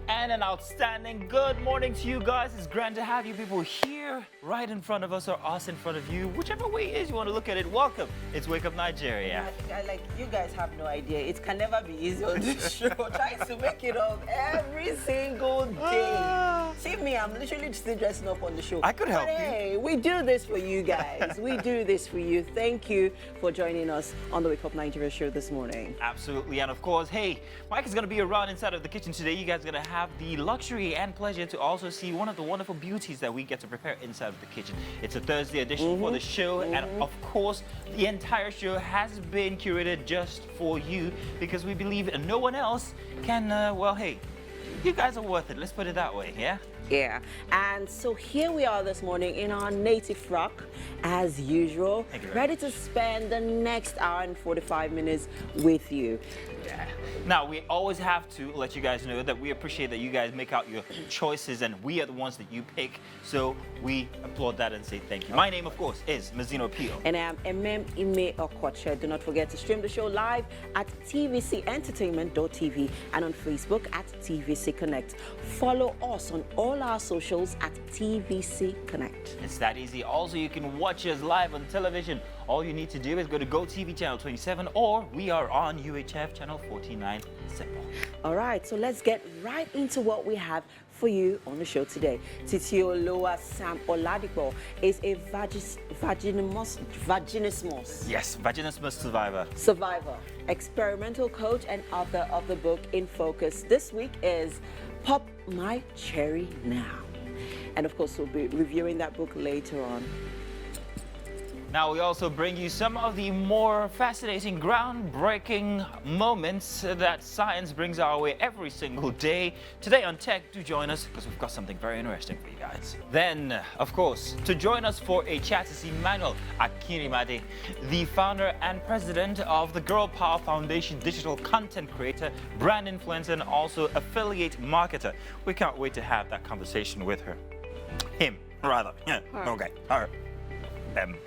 And an outstanding good morning to you guys. It's grand to have you people here right in front of us or us in front of you. Whichever way it is you want to look at it, welcome. It's Wake Up Nigeria. Like, you guys have no idea. It can never be easy on this show. Trying to make it up every single day. See me, I'm literally still dressing up on the show. I could help you. Hey, we do this for you guys. We do this for you. Thank you for joining us on the Wake Up Nigeria show this morning. Absolutely. And of course, hey, Mike is going to be around inside of the kitchen today. You guys are going to have the luxury and pleasure to also see one of the wonderful beauties that we get to prepare inside of the kitchen. It's a Thursday edition for the show, and of course the entire show has been curated just for you because we believe no one else can, well, hey, you guys are worth it. Let's put it that way, yeah? Yeah, and so here we are this morning in our native frock, as usual, ready to spend the next hour and 45 minutes with you. Yeah. Now, we always have to let you guys know that we appreciate that you guys make out your choices and we are the ones that you pick. So we applaud that and say thank you. My name, of course, is Mazino Pio. And I am Ime Okoche. Do not forget to stream the show live at tvcentertainment.tv and on Facebook at TVC Connect. Follow us on all our socials at TVC Connect. It's that easy. Also, you can watch us live on television. All you need to do is go to GoTV channel 27 or we are on UHF channel 49. Simple. All right, so let's get right into what we have for you on the show today. Titioloa Sam Oladipo is a vaginismus. Yes, vaginismus Survivor, experimental coach and author of the book In Focus. This week is Pop My Cherry Now. And of course, we'll be reviewing that book later on. Now, we also bring you some of the more fascinating, groundbreaking moments that science brings our way every single day. Today on Tech, do join us because we've got something very interesting for you guys. Then, of course, to join us for a chat is Emmanuel Akirimade, the founder and president of the Girl Power Foundation, digital content creator, brand influencer, and also affiliate marketer. We can't wait to have that conversation with her. Him, rather. Yeah, okay, her. Them.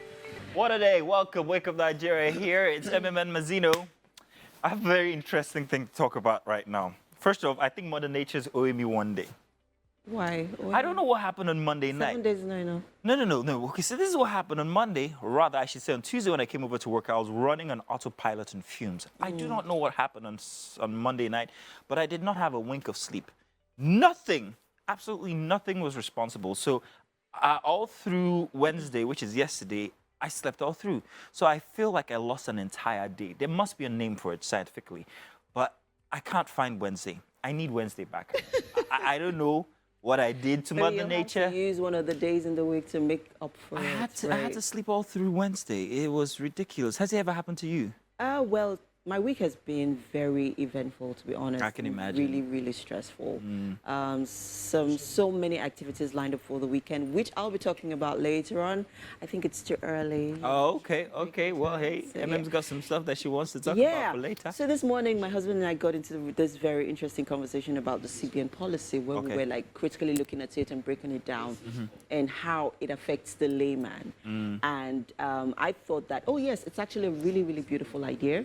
What a day. Welcome, Wake Up Nigeria here. It's MMN Mazino. I have a very interesting thing to talk about right now. First off, I think Mother Nature's owing me one day. Why? I don't know what happened on Monday night. 7 days, no. No. Okay, so this is what happened on Monday. Rather, I should say on Tuesday when I came over to work, I was running on autopilot and fumes. I do not know what happened on Monday night, but I did not have a wink of sleep. Nothing, absolutely nothing was responsible. So all through Wednesday, which is yesterday, I slept all through. So I feel like I lost an entire day. There must be a name for it scientifically, but I can't find Wednesday. I need Wednesday back. I don't know what I did to Mother Nature. To use one of the days in the week to make up for it. I had to sleep all through Wednesday. It was ridiculous. Has it ever happened to you? Well, my week has been very eventful, to be honest. I can imagine. Really, really stressful. So many activities lined up for the weekend, which I'll be talking about later on. I think it's too early. Oh, okay. Well, hey, MM's got some stuff that she wants to talk about for later. So this morning, my husband and I got into this very interesting conversation about the CBN policy, where we were like critically looking at it and breaking it down and how it affects the layman. And I thought that, oh yes, it's actually a really, really beautiful idea.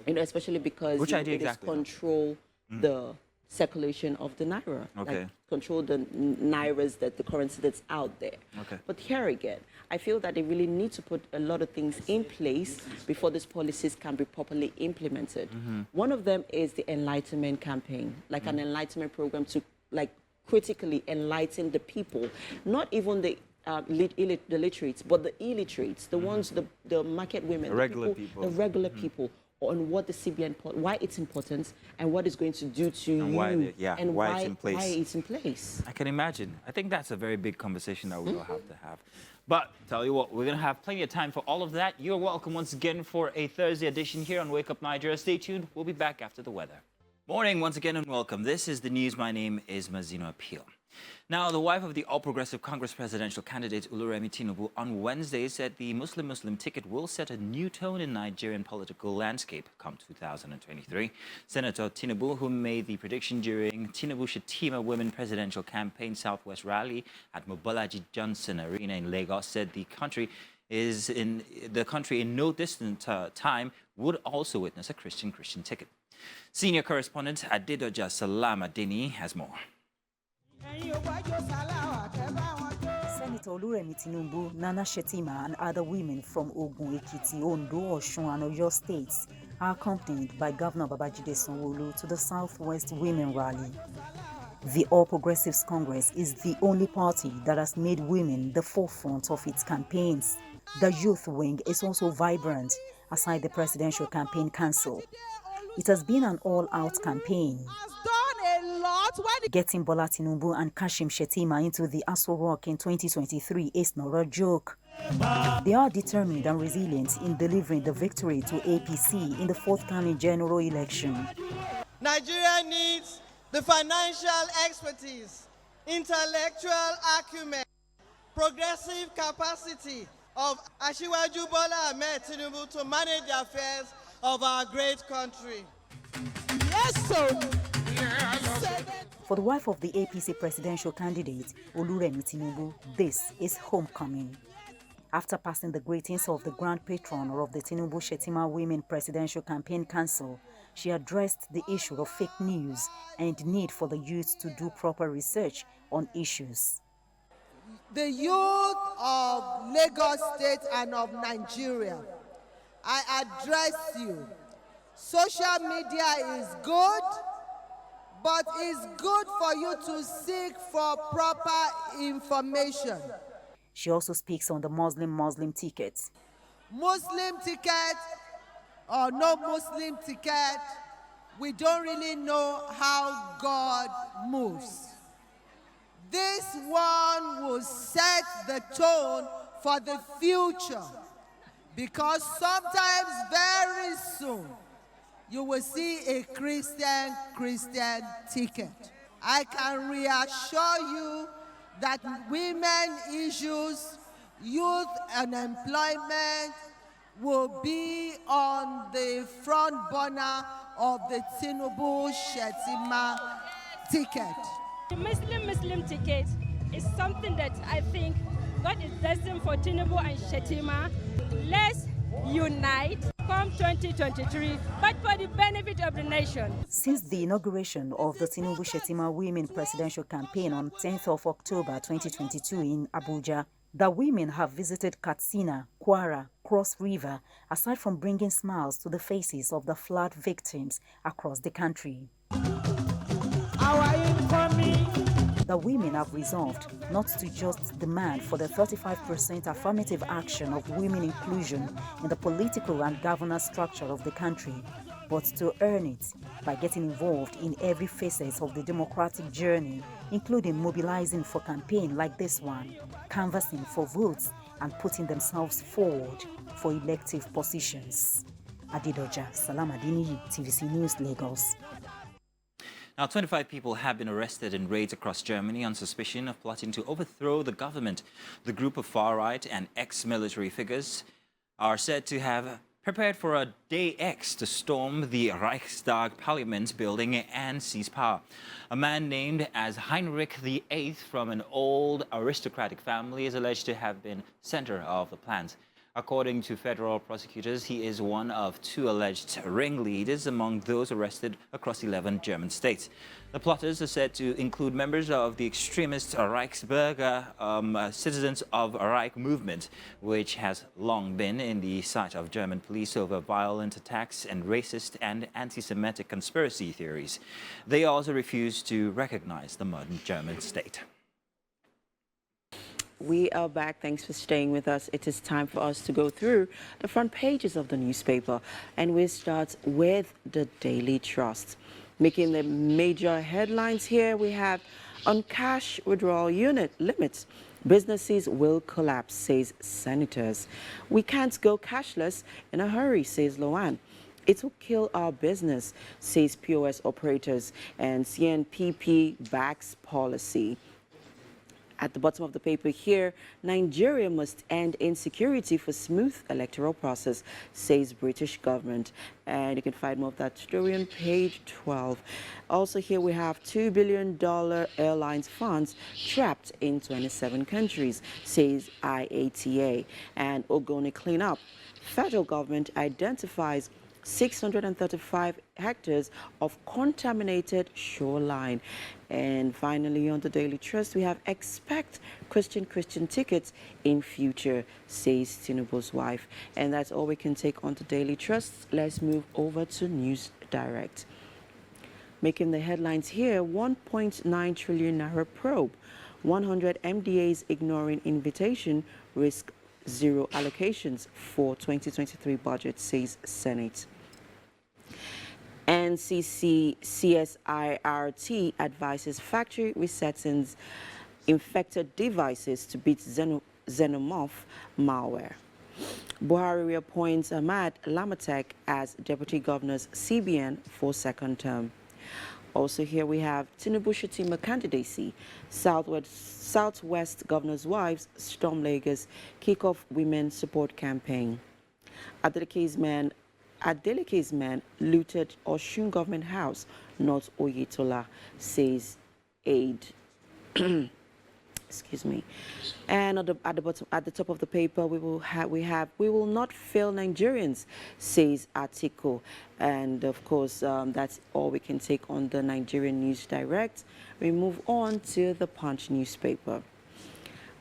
You know, especially because Which idea it exactly? is control the circulation of the naira, like control the nairas, that the currency that's out there. But here again, I feel that they really need to put a lot of things in place before these policies can be properly implemented. One of them is the enlightenment campaign, like an enlightenment program to like critically enlighten the people, not even the literates, but the illiterates, the ones, the market women, the regular people. The regular people, on what the CBN, why it's important, and what it's going to do to you, and why it's in place. I can imagine. I think that's a very big conversation that we'll have to have. But tell you what, we're going to have plenty of time for all of that. You're welcome once again for a Thursday edition here on Wake Up Nigeria. Stay tuned. We'll be back after the weather. Morning once again and welcome. This is the news. My name is Mazino Appeal. Now, the wife of the All Progressive Congress presidential candidate Oluremi Tinubu on Wednesday said the Muslim ticket will set a new tone in Nigerian political landscape come 2023. Senator Tinubu, who made the prediction during Tinubu Shetima Women Presidential Campaign Southwest rally at Mobolaji Johnson Arena in Lagos, said the country in no distant time would also witness a Christian ticket. Senior correspondent Adedoja Salamadini has more. Senator Oluremi Tinubu, Nana Shetima, and other women from Ogun, Ekiti, Ondo, Osun, and Oyo states are accompanied by Governor Babajide Sanwo-Olu to the Southwest Women Rally. The All Progressives Congress is the only party that has made women the forefront of its campaigns. The youth wing is also vibrant, aside the Presidential Campaign Council. It has been an all-out campaign. Getting Bola Tinubu and Kashim Shettima into the Aso Rock in 2023 is not a joke. They are determined and resilient in delivering the victory to APC in the forthcoming general election. Nigeria needs the financial expertise, intellectual acumen, progressive capacity of Asiwaju Bola Ahmed Tinubu to manage the affairs of our great country. Yes, sir. For the wife of the APC presidential candidate, Oluremi Tinubu, this is homecoming. After passing the greetings of the grand patron of the Tinubu Shettima Women Presidential Campaign Council, she addressed the issue of fake news and need for the youth to do proper research on issues. The youth of Lagos State and of Nigeria, I address you. Social media is good, but it's good for you to seek for proper information. She also speaks on the Muslim tickets. Muslim ticket or no Muslim ticket, we don't really know how God moves. This one will set the tone for the future, because sometimes very soon you will see a Christian ticket. I can reassure you that women issues, youth unemployment will be on the front burner of the Tinubu Shettima ticket. The Muslim ticket is something that I think God is destined for Tinubu and Shettima. Let's unite come 2023, but for the benefit of the nation. Since the inauguration of the Tinubu Shettima Women Presidential Campaign on 10th of October 2022 in Abuja, the women have visited Katsina, Kwara, Cross River, aside from bringing smiles to the faces of the flood victims across the country. The women have resolved not to just demand for the 35% affirmative action of women inclusion in the political and governance structure of the country, but to earn it by getting involved in every facet of the democratic journey, including mobilizing for campaigns like this one, canvassing for votes, and putting themselves forward for elective positions. Adedoja Salamadini, TVC News, Lagos. Now, 25 people have been arrested in raids across Germany on suspicion of plotting to overthrow the government. The group of far-right and ex-military figures are said to have prepared for a Day X to storm the Reichstag Parliament building and seize power. A man named as Heinrich VIII from an old aristocratic family is alleged to have been center of the plans. According to federal prosecutors, he is one of 2 alleged ringleaders among those arrested across 11 German states. The plotters are said to include members of the extremist Reichsbürger Citizens of Reich movement, which has long been in the sight of German police over violent attacks and racist and anti-Semitic conspiracy theories. They also refuse to recognize the modern German state. We are back. Thanks for staying with us. It is time for us to go through the front pages of the newspaper. And we start with the Daily Trust. Making the major headlines here, we have on cash withdrawal unit limits. Businesses will collapse, says senators. We can't go cashless in a hurry, says Loan. It will kill our business, says POS operators. And CNPP backs policy. At the bottom of the paper here, Nigeria must end insecurity for smooth electoral process, says British government. And you can find more of that story on page 12. Also here we have $2 billion airlines funds trapped in 27 countries, says IATA. And Ogoni cleanup. Federal government identifies 635 hectares of contaminated shoreline. And finally, on the Daily Trust, we have expect Christian tickets in future, says Tinubu's wife. And that's all we can take on the Daily Trust. Let's move over to News Direct. Making the headlines here, 1.9 trillion naira probe. 100 MDAs ignoring invitation risk zero allocations for 2023 budget, says Senate. CSIRT advises factory resettings infected devices to beat xenomorph malware. Buhari appoints Ahmad Lamatek as Deputy Governor's CBN for second term. Also here we have Tinubu Shetima candidacy. Southwest Governor's wives storm Lagos, kick off women support campaign. Adeleke's man looted Osun government house, not Oyetola, says aide. Excuse me. And at the top of the paper, we will not fail Nigerians, says Article. And of course, that's all we can take on the Nigerian News Direct. We move on to the Punch newspaper.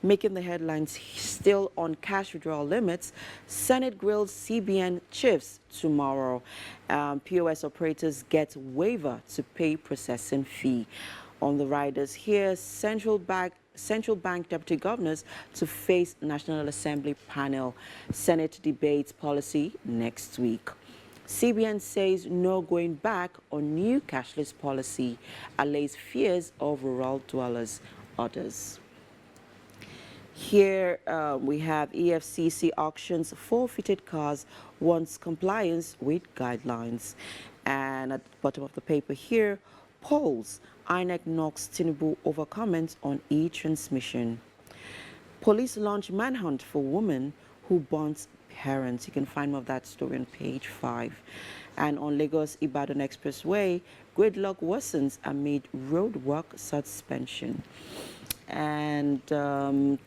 Making the headlines still on cash withdrawal limits, Senate grills CBN chiefs tomorrow. POS operators get waiver to pay processing fee. On the riders here, Central Bank deputy governors to face National Assembly panel. Senate debates policy next week. CBN says no going back on new cashless policy, allays fears of rural dwellers. Others. Here we have EFCC auctions forfeited cars wants compliance with guidelines. And at the bottom of the paper here, polls, INEC knocks Tinubu over comments on e-transmission. Police launch manhunt for woman who burns parents. You can find more of that story on page 5. And on Lagos-Ibadan Expressway, gridlock worsens amid roadwork suspension. And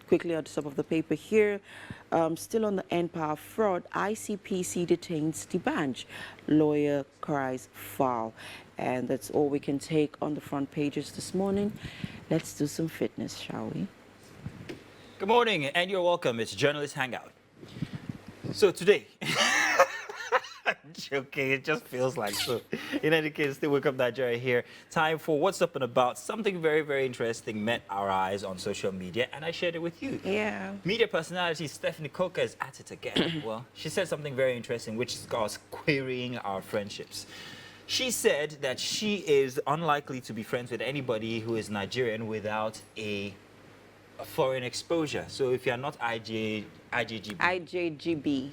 quickly at the top of the paper here, still on the N-Power fraud, ICPC detains Dibanj. Lawyer cries foul. And that's all we can take on the front pages this morning. Let's do some fitness, shall we? Good morning, and you're welcome. It's Journalist Hangout. So today, I'm joking, it just feels like so. In any case, still Wake Up Nigeria here. Time for What's Up and About. Something very, very interesting met our eyes on social media, and I shared it with you. Yeah. Media personality Stephanie Coker is at it again. Well, she said something very interesting, which is us querying our friendships. She said that she is unlikely to be friends with anybody who is Nigerian without a foreign exposure. So if you're not IJGB,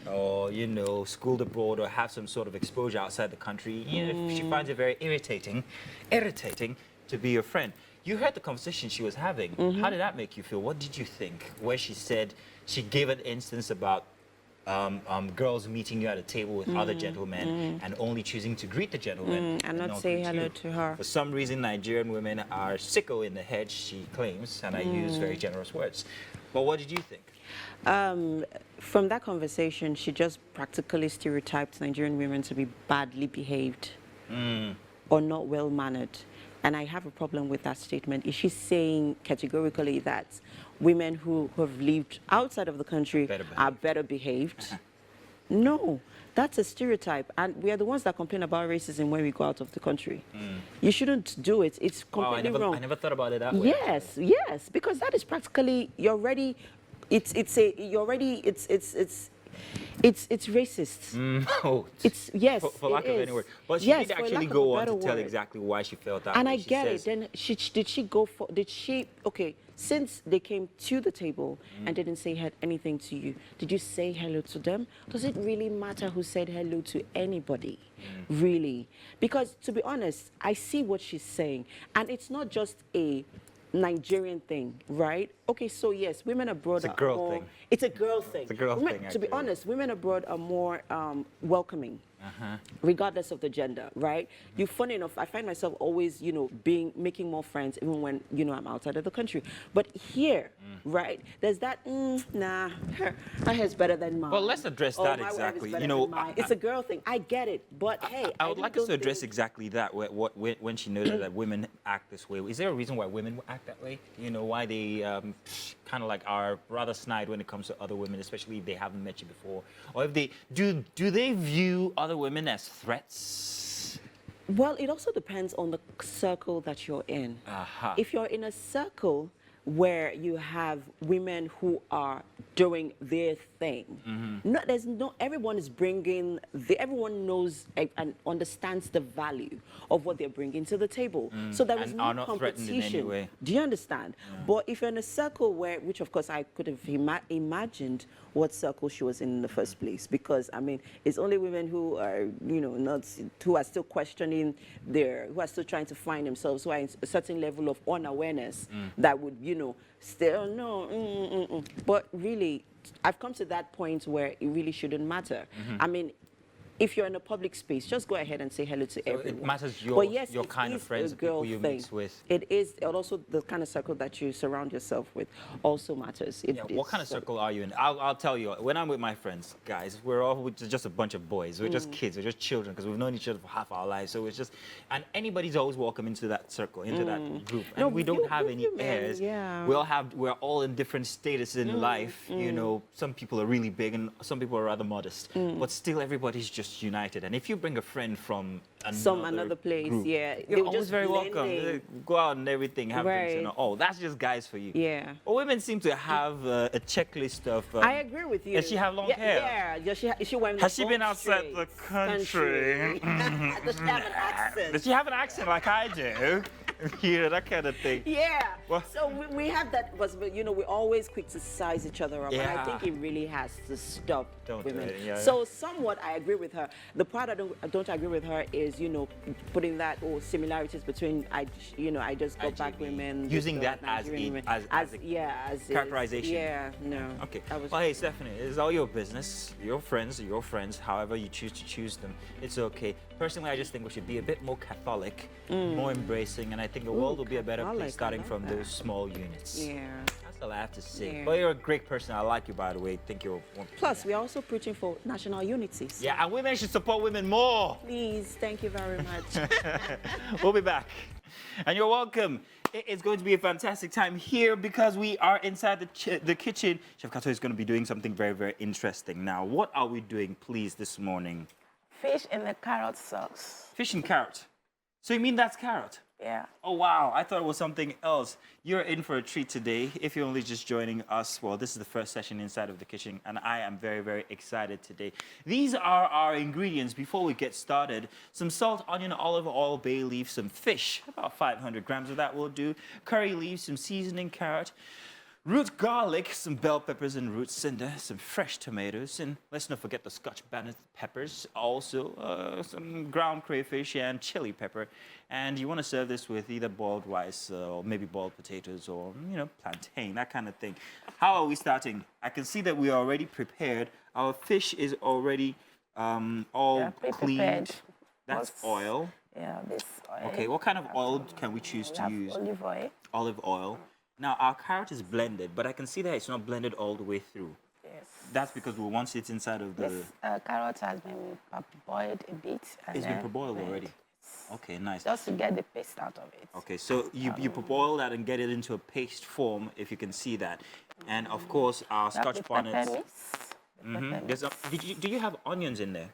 or schooled abroad or have some sort of exposure outside the country, she finds it very irritating to be your friend. You heard the conversation she was having. How did that make you feel? What did you think? Where she said, she gave an instance about girls meeting you at a table with other gentlemen and only choosing to greet the gentleman and not say hello to her. For some reason, Nigerian women are sicko in the head, she claims, and I use very generous words. But what did you think? From that conversation, she just practically stereotyped Nigerian women to be badly behaved or not well-mannered. And I have a problem with that statement. Is she saying categorically that women who have lived outside of the country are better behaved? No, that's a stereotype. And we are the ones that complain about racism when we go out of the country. You shouldn't do it. It's completely wrong. I never thought about it that way. Yes, because that is practically, it's racist. No. It's yes. For lack of any word. But she did actually go on to tell exactly why she felt that way. And I get it. Then since they came to the table and didn't say anything to you, did you say hello to them? Does it really matter who said hello to anybody? Really? Because to be honest, I see what she's saying. And it's not just a Nigerian thing, right? Okay, so yes, women abroad are more... It's a girl thing. It's a girl thing, To be honest, women abroad are more welcoming. regardless of the gender, right? Funny enough, I find myself always, making more friends even when, I'm outside of the country. But here, right, there's that, nah, her hair's better than mine. Well, let's address that my wife is exactly. better than mine. It's a girl thing. I get it. But hey, I would like us to address exactly that, when she noted that women act this way. Is there a reason why women act that way? Why they kind of like are rather snide when it comes to other women, especially if they haven't met you before? Or if they do they view other women as threats? Well, it also depends on the circle that you're in. If you're in a circle where you have women who are doing their thing. Everyone is bringing, everyone knows and understands the value of what they're bringing to the table. So there is no competition. In any way. Do you understand? But if you're in a circle which of course I could have imagined what circle she was in the first place, because I mean, it's only women who are, who are still questioning who are still trying to find themselves, who are in a certain level of unawareness that would, still no. But really, I've come to that point where it really shouldn't matter. I mean, if you're in a public space, just go ahead and say hello to everyone. It matters your kind of friends, the people you mix with. It is, and also the kind of circle that you surround yourself with also matters. What kind of circle are you in? I'll tell you, when I'm with my friends, guys, we're just a bunch of boys. We're just kids, we're just children, because we've known each other for half our lives. So it's just, and anybody's always welcome into that circle, into that group. And we don't have any airs. Yeah. We're all in different statuses in life. Some people are really big and some people are rather modest. But still, everybody's just united. And if you bring a friend from another place, group, you're always very welcome. Go out and everything, have drinks, that's just guys for you. Yeah. But women seem to have a checklist of. I agree with you. Does she have long hair? Yeah. Has she been outside the country? Does she have an accent? Does she have an accent like I do? That kind of thing. Yeah. So we have that, but we're always quick to size each other up. Yeah. And I think it really has to stop women. Yeah. So somewhat I agree with her. The part I don't agree with her is, putting that similarities between I just got back women. Using that as characterization. Yeah, no. Okay. Well, hey, Stephanie, it's all your business. Your friends are your friends. However you choose to choose them, it's okay. Personally, I just think we should be a bit more Catholic, more embracing, and I think the world will be a better place starting from those small units. Yeah. That's all I have to say. Yeah. But you're a great person. I like you, by the way. I think you're one. Plus, we're also preaching for national unity. So. Yeah, and women should support women more. Please, thank you very much. We'll be back. And you're welcome. It's going to be a fantastic time here because we are inside the kitchen. Chef Kato is going to be doing something very, very interesting. Now, what are we doing, please, this morning? Fish in the carrot sauce. Fish and carrot. So you mean that's carrot? Yeah. Oh, wow. I thought it was something else. You're in for a treat today. If you're only just joining us, well, this is the first session inside of the kitchen, and I am very, very excited today. These are our ingredients before we get started. Some salt, onion, olive oil, bay leaf, some fish. About 500 grams of that will do. Curry leaves, some seasoning, carrot. Root garlic, some bell peppers and root cinder, some fresh tomatoes, and let's not forget the Scotch bonnet peppers, also some ground crayfish and chili pepper. And you want to serve this with either boiled rice or maybe boiled potatoes or, plantain, that kind of thing. How are we starting? I can see that we are already prepared. Our fish is already all cleaned. That's oil. Yeah, this oil. Okay, what kind of oil can we choose to use? Olive oil. Olive oil. Now, our carrot is blended, but I can see that it's not blended all the way through. Yes. That's because we want it inside of the... This carrot has been boiled a bit. It's been parboiled already? Okay, nice. Just to get the paste out of it. Okay, so you parboil that and get it into a paste form, if you can see that. And, of course, our Scotch bonnet... Do you have onions in there?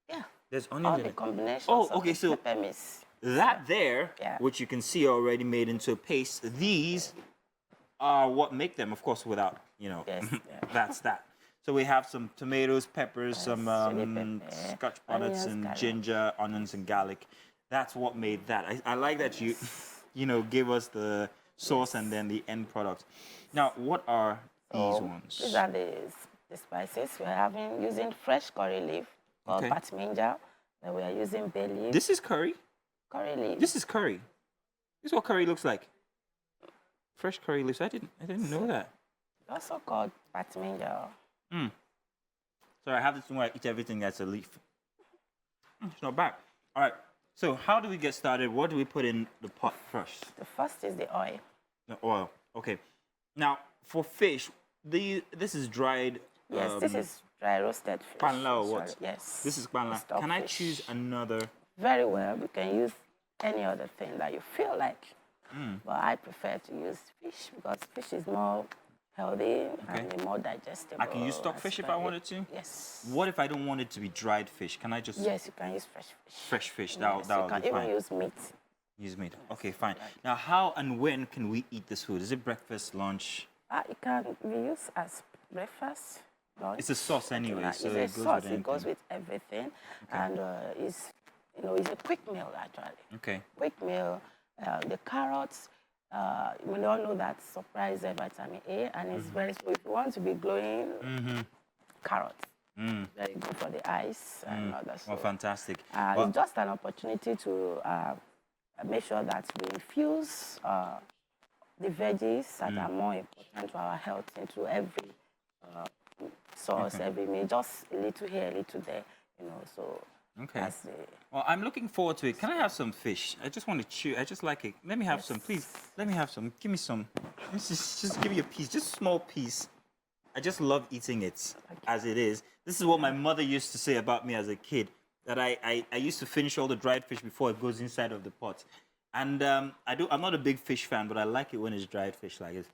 Yeah. There's onions in the it? combinations okay, so pepper mix. that there, which you can see already made into a paste, these are what make them, of course, without, that's that. So we have some tomatoes, peppers, some Scotch bonnets and ginger, onions and garlic. That's what made that. I like that you give us the sauce and then the end product. Now, what are these ones? These are the spices we're using fresh curry leaf called batminja. Then we are using bay leaf. This is curry? Curry leaf. This is curry. This is what curry looks like. Fresh curry leaves. I didn't know that. Also called batminja. So I have this one where I eat everything that's a leaf. It's not bad. All right. So how do we get started? What do we put in the pot first? The first is the oil. The oil. Okay. Now, for fish, this is dried. Yes, this is dry roasted fish. Panla or what? Yes. This is panla. Can I choose another? Very well. You can use any other thing that you feel like. But I prefer to use fish because fish is more healthy and more digestible. I can use stockfish if I wanted to? Yes. What if I don't want it to be dried fish? Can I just... Yes, you can use fresh fish. Fresh fish, Yes, that'll you can be fine. even use meat. Use meat. Okay, fine. Now, how and when can we eat this food? Is it breakfast, lunch? It can be used as breakfast, lunch. It's a sauce anyway, so it's it a goes sauce. with anything. It goes with everything, and it's it's a quick meal actually. Okay. Quick meal. The carrots. We all know that surprise vitamin A, and it's very. So if you want to be glowing, carrots. Very good for the eyes and others. Well, fantastic. It's just an opportunity to make sure that we infuse the veggies that are more important to our health into every sauce, every meal. Just a little here, a little there, so that's the... Well, I'm looking forward to it. Can I have some fish? I just want to chew. I just like it. Let me have some, please. Let me have some. Give me some. Just give me a piece, just a small piece. I just love eating it as it is. This is what my mother used to say about me as a kid, that I used to finish all the dried fish before it goes inside of the pot. And I'm not a big fish fan, but I like it when it's dried fish like this.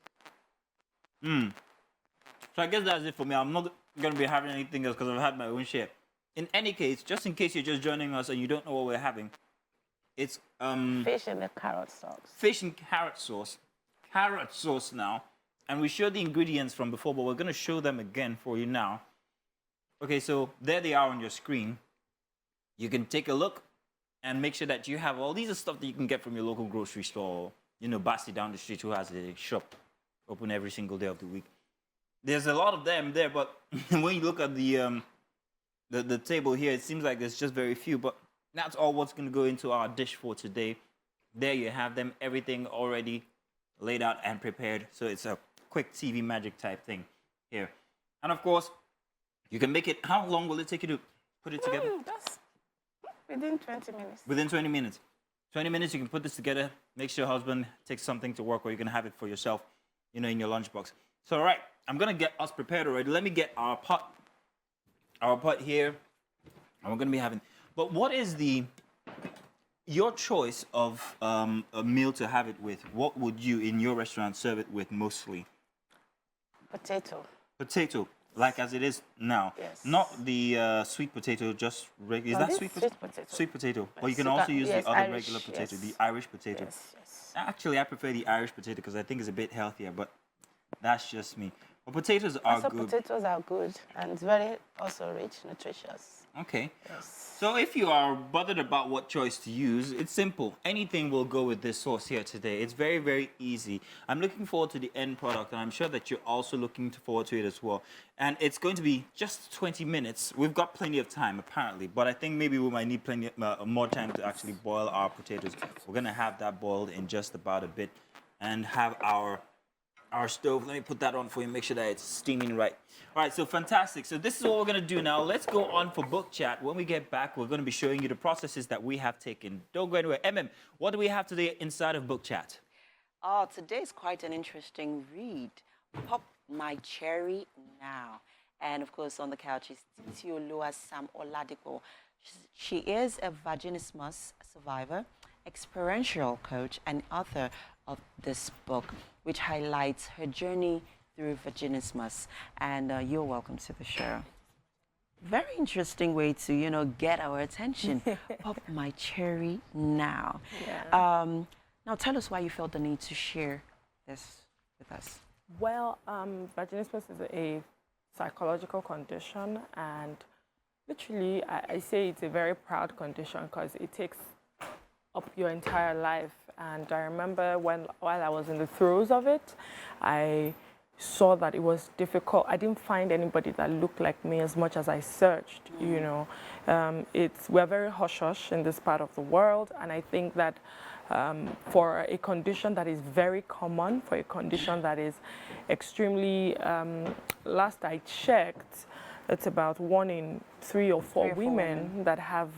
So I guess that's it for me. I'm not going to be having anything else because I've had my own share. In any case, just in case you're just joining us and you don't know what we're having, it's fish and the carrot sauce. Fish and carrot sauce. Carrot sauce now. And we showed the ingredients from before, but we're going to show them again for you now. Okay, so there they are on your screen. You can take a look and make sure that you have all these are stuff that you can get from your local grocery store, Basti down the street who has a shop open every single day of the week. There's a lot of them there, but when you look at the table here, it seems like there's just very few, but that's all what's going to go into our dish for today. There you have them, everything already laid out and prepared, so it's a quick TV magic type thing here. And of course, you can make it. How long will it take you to put it together? Just within 20 minutes. Within 20 minutes. 20 minutes, you can put this together. Make sure your husband takes something to work, or you can have it for yourself, in your lunchbox. So, all right, I'm gonna get us prepared already. Let me get our pot here, and we're gonna be having. But what is your choice of a meal to have it with? What would you, in your restaurant, serve it with mostly? Potato. Potato, like as it is now. Yes. Not the sweet potato, just regular. Is that sweet potato? Sweet potato. Sweet potato. Yes. But you can also use the other Irish, regular potato, yes. the Irish potato. Yes. Actually, I prefer the Irish potato because I think it's a bit healthier, but that's just me. But potatoes are good. Potatoes are good and very also rich, nutritious. Okay. Yes. So if you are bothered about what choice to use, it's simple. Anything will go with this sauce here today. It's very, very easy. I'm looking forward to the end product, and I'm sure that you're also looking forward to it as well. And it's going to be just 20 minutes. We've got plenty of time, apparently, but I think maybe we might need plenty more time to actually boil our potatoes. We're going to have that boiled in just about a bit and have our stove. Let me put that on for you, make sure that it's steaming right. All right, so fantastic. So this is what we're going to do now. Let's go on for book chat. When we get back, we're going to be showing you the processes that we have taken. Don't go anywhere. What do we have today inside of book chat? Today is quite an interesting read. Pop My Cherry Now. And of course, on the couch is Titiolua Sam Oladipo. She is a vaginismus survivor, experiential coach, and author of this book, which highlights her journey through vaginismus. And you're welcome to the show. Very interesting way to, get our attention. Pop My Cherry Now. Yeah. Now tell us why you felt the need to share this with us. Well, vaginismus is a psychological condition, and literally, I say it's a very proud condition because it takes up your entire life. And I remember while I was in the throes of it, I saw that it was difficult. I didn't find anybody that looked like me as much as I searched, we're very hush-hush in this part of the world, and I think that for a condition that is very common, for a condition that is extremely, last I checked, it's about 1 in 3 or 4 women that have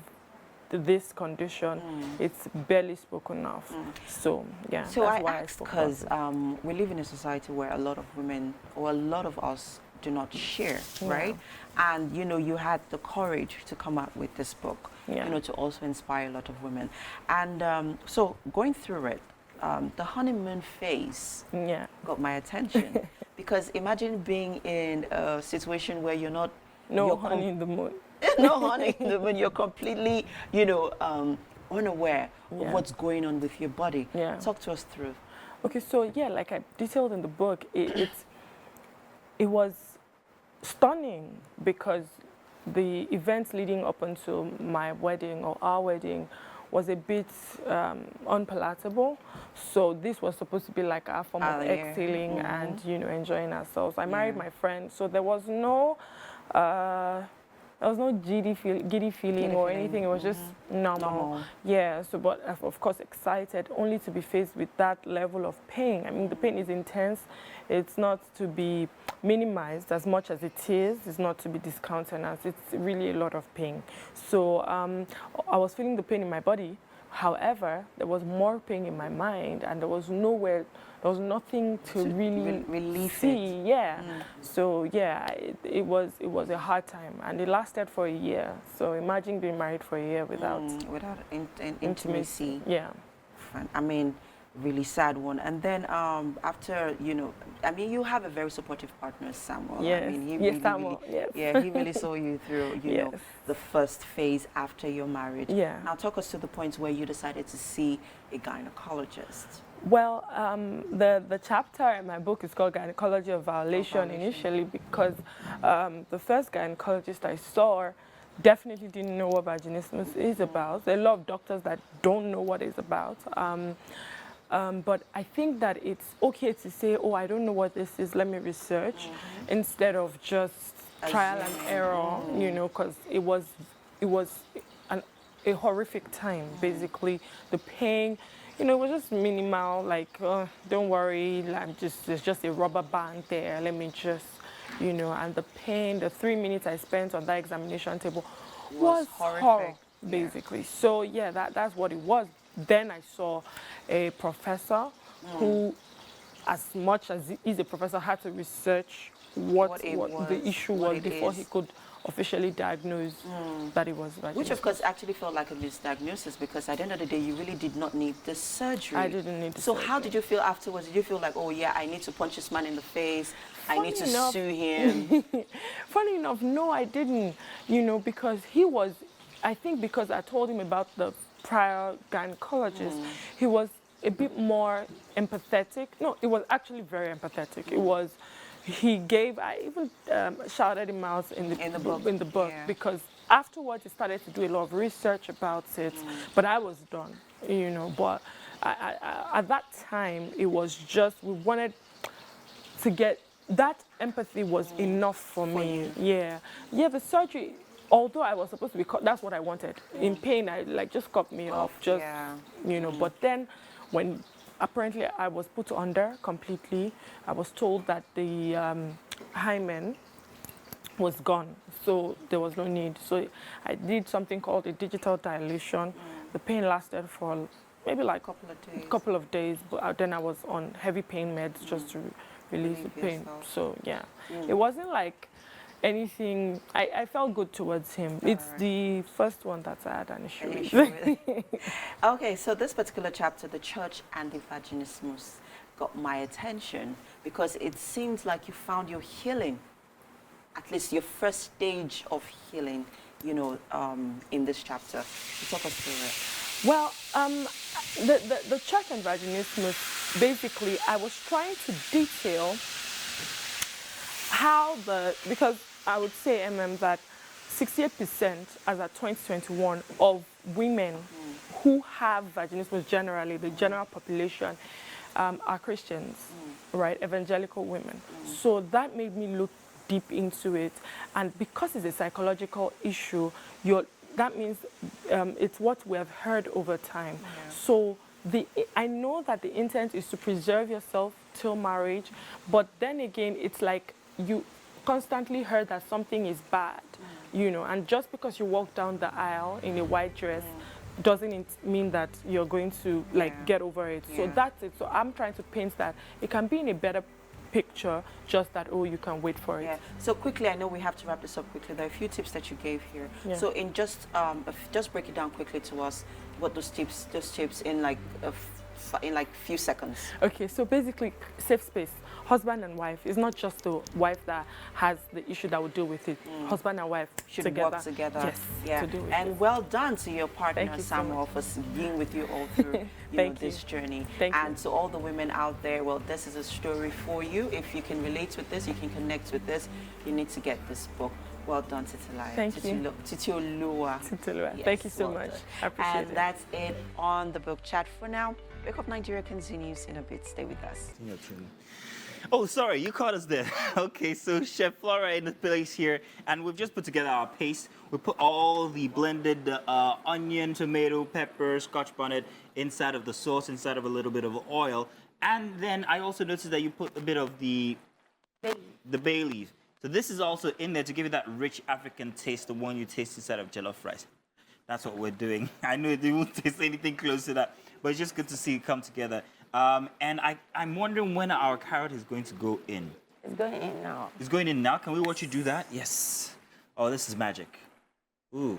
this condition, it's barely spoken of. So yeah, So that's I why asked spoke about because it. we live in a society where a lot of women, or a lot of us, do not share, right? And you know, you had the courage to come out with this book, you know, to also inspire a lot of women. And so going through it, the honeymoon phase got my attention because imagine being in a situation where you're not no honey in the moon. no honey in the moon. You're completely, you know, unaware of what's going on with your body. Talk to us through. Okay, so yeah, like I detailed in the book, it was stunning because the events leading up until my wedding or our wedding was a bit unpalatable. So this was supposed to be like our form of exhaling and, you know, enjoying ourselves. I married my friend, so there was no giddy feeling or anything. It was just normal. Yeah, so but of course excited only to be faced with that level of pain. I mean, the pain is intense. It's not to be minimized as much as it is. It's not to be discounted as it's really a lot of pain. So I was feeling the pain in my body. However, there was more pain in my mind, and there was nowhere, there was nothing to really relieve see. Yeah. So yeah, it was a hard time, and it lasted for a year. So imagine being married for a year without intimacy. Yeah. I mean, really sad one. And then after, you know, I mean, you have a very supportive partner, Samuel. Yes. I mean, he Samuel. yeah, he really saw you through, you know, the first phase after your marriage. Yeah. Now talk us to the point where you decided to see a gynecologist. Well, the chapter in my book is called Gynecology of Violation initially because the first gynecologist I saw definitely didn't know what vaginismus is about. There are a lot of doctors that don't know what it's about. But I think that it's okay to say, oh, I don't know what this is, let me research, instead of just trial and error, you know, because it was a horrific time, basically. The pain, you know, it was just minimal, like, don't worry, there's just a rubber band there, let me just, you know, and the pain, the 3 minutes I spent on that examination table was horror, basically. So yeah, that's what it was. Then I saw a professor who, as much as he's a professor, had to research what the issue was before he could officially diagnose that it was vaginismus. Which of course actually felt like a misdiagnosis because at the end of the day, you really did not need the surgery. I didn't need the surgery. So how did you feel afterwards? Did you feel like, oh yeah, I need to punch this man in the face, I need to sue him? Funny enough, no, I didn't, you know, because he was, I think because I told him about the prior gynecologist, he was a bit more empathetic. No, it was actually very empathetic. It was, he gave, I even shouted him out in the book because afterwards he started to do a lot of research about it, but I was done, you know, but at that time it was just, we wanted to get, that empathy was enough for me. Yeah, the surgery, although I was supposed to be cut, that's what I wanted. In pain, I like just cut me off, just, you know, but then when apparently I was put under completely, I was told that the hymen was gone, so there was no need. So I did something called a digital dilation. The pain lasted for maybe like a couple of days, but then I was on heavy pain meds just to release the pain. Yourself. So yeah, it wasn't like anything. I felt good towards him. It's the first one that I had an issue with. Okay, so this particular chapter, the church and the vaginismus, got my attention because it seems like you found your healing, at least your first stage of healing, you know, in this chapter. So talk us through it. Well, the church and vaginismus, basically, I was trying to detail how because I would say, that 68% as at 2021 of women who have vaginismus generally, the general population, are Christians, right? Evangelical women. So that made me look deep into it. And because it's a psychological issue, that means it's what we have heard over time. So I know that the intent is to preserve yourself till marriage, but then again, it's like you constantly heard that something is bad. you know, and just because you walk down the aisle in a white dress doesn't mean that you're going to like get over it. So that's it. So I'm trying to paint that it can be in a better picture, just that, oh, you can wait for it. So quickly, I know we have to wrap this up quickly. There are a few tips that you gave here. So in just break it down quickly to us, what those tips in like few seconds. Okay, so basically, safe space. Husband and wife. It's not just the wife that has the issue that will deal with it. Husband and wife should together. work together. Yes. Yeah. To deal with and it. well done to your partner, Thank you Samuel, so for being with you all through this journey. And to all the women out there, well, this is a story for you. If you can relate with this, you can connect with this, you need to get this book. Well done, Titilayo. Thank you. Titilayo. Yes, thank you so much. I appreciate it. And that's it on the book chat for now. Wake Up Nigeria continues in a bit. Stay with us. Oh, sorry, you caught us there. Okay, so Chef Flora in the place here, and we've just put together our paste. We put all the blended onion, tomato, pepper, scotch bonnet inside of the sauce, inside of a little bit of oil. And then I also noticed that you put a bit of the bay leaf. So this is also in there to give you that rich African taste, the one you taste inside of jollof rice. That's what we're doing. I know you won't taste anything close to that, but it's just good to see it come together. And I'm wondering when our carrot is going to go in. It's going in now. It's going in now? Can we watch you do that? Yes. Oh, this is magic. Ooh.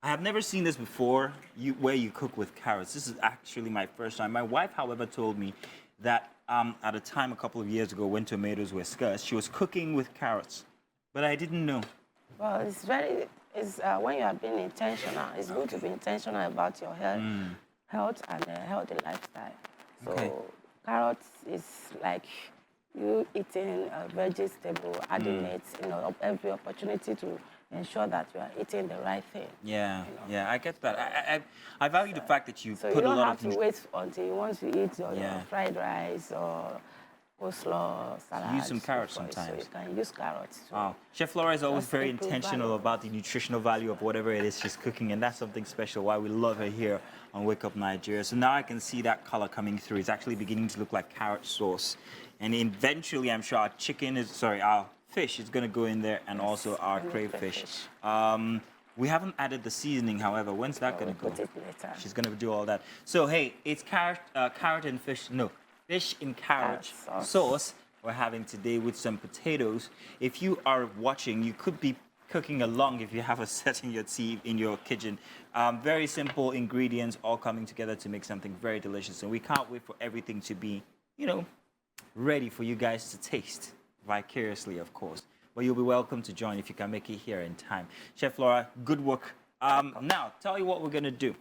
I have never seen this before, where you cook with carrots. This is actually my first time. My wife, however, told me that at a time a couple of years ago when tomatoes were scarce, she was cooking with carrots. But I didn't know. Well, when you are being intentional, it's good to be intentional about your health and a healthy lifestyle. So carrots is like you eating a vegetable, adding it, you know, every opportunity to ensure that you are eating the right thing. Yeah, yeah, I get that. I value the fact that you put a lot of... So you don't have to wait until you want to eat your fried rice or coleslaw, salad. Use some carrots sometimes. So you can use carrots too. Wow. Chef Flora is always very intentional about the nutritional value of whatever it is she's cooking, and that's something special, why we love her here on Wake Up Nigeria. So now I can see that color coming through. It's actually beginning to look like carrot sauce. And eventually, I'm sure our fish is going to go in there, and also our crayfish. We haven't added the seasoning, however. When's that going to go? Put it later. She's going to do all that. So, hey, it's carrot and fish. No. Fish in carrot sauce we're having today with some potatoes. If you are watching, you could be cooking along if you have a set in your kitchen. Very simple ingredients all coming together to make something very delicious. And we can't wait for everything to be, ready for you guys to taste vicariously, of course. But you'll be welcome to join if you can make it here in time. Chef Flora, good work. Now, tell you what we're going to do.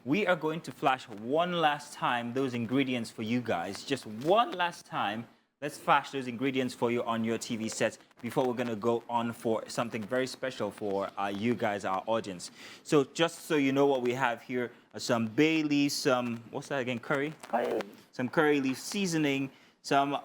We are going to flash one last time those ingredients for you guys. Just one last time. Let's flash those ingredients for you on your TV sets before we're going to go on for something very special for you guys, our audience. So just so you know what we have here, some bay leaves, some, what's that again, curry? Curry. Some curry leaf seasoning, some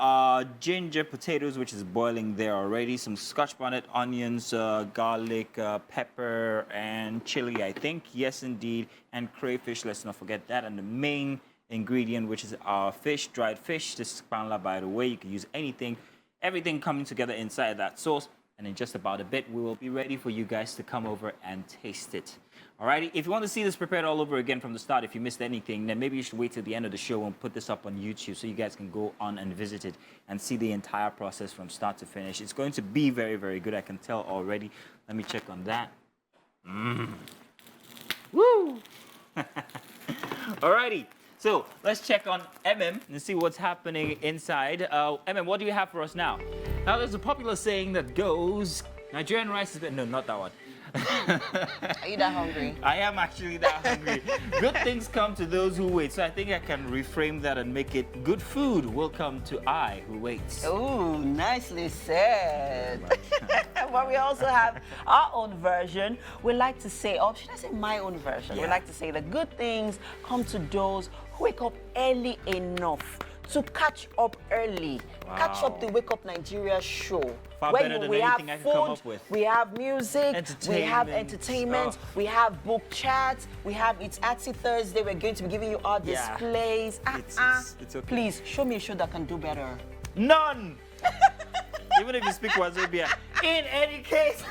ginger potatoes, which is boiling there already, some scotch bonnet, onions, garlic, pepper, and chili, I think. Yes, indeed. And crayfish, let's not forget that. And the main ingredient, which is our fish, dried fish. This is kpanla, by the way. You can use anything. Everything coming together inside that sauce. And in just about a bit, we will be ready for you guys to come over and taste it. Alrighty, if you want to see this prepared all over again from the start, if you missed anything, then maybe you should wait till the end of the show and put this up on YouTube so you guys can go on and visit it and see the entire process from start to finish. It's going to be very, very good. I can tell already. Let me check on that. Woo! Alrighty, so let's check on MM and see what's happening inside. MM, what do you have for us now? Now, there's a popular saying that goes, Nigerian rice is better. No, not that one. Are you that hungry? I am actually that hungry. Good things come to those who wait. So I think I can reframe that and make it good food will come to I who waits. Oh, nicely said. But we also have our own version. We like to say, or should I say my own version? Yeah. We like to say that good things come to those who wake up early enough to catch up early. Wow. Catch up the Wake Up Nigeria show. Far better than anything I can come up with. We have music, we have entertainment, we have book chats, we have It's Artsy Thursday. We're going to be giving you our displays. It's okay. Please, show me a show that can do better. None! Even if you speak Wazobia. In any case...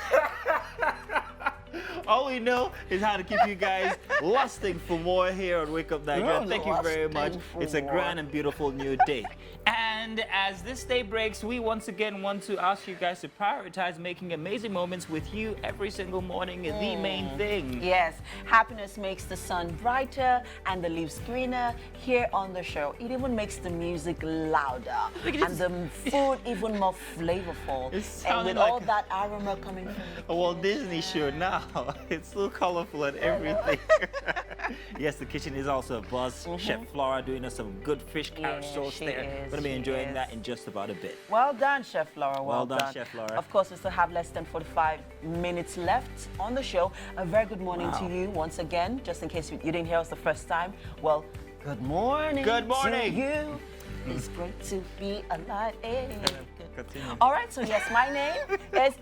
All we know is how to keep you guys lusting for more here on Wake Up Nigeria. Thank you very much. It's a grand and beautiful new day. And as this day breaks, we once again want to ask you guys to prioritize making amazing moments with you every single morning is the main thing. Yes, happiness makes the sun brighter and the leaves greener. Here on the show, it even makes the music louder and the food even more flavorful. And with all that aroma coming from the Walt Disney show now. It's so colorful and everything. Yes, the kitchen is also a buzz. Chef Flora doing us some good fish carrot sauce there. Going to be enjoying that in just about a bit. Well done, Chef Flora. Well done, Chef Flora. Of course, we still have less than 45 minutes left on the show. A very good morning to you once again, just in case you didn't hear us the first time. Well, good morning. Good morning. To you. It's great to be alive. All right, so yes, my name is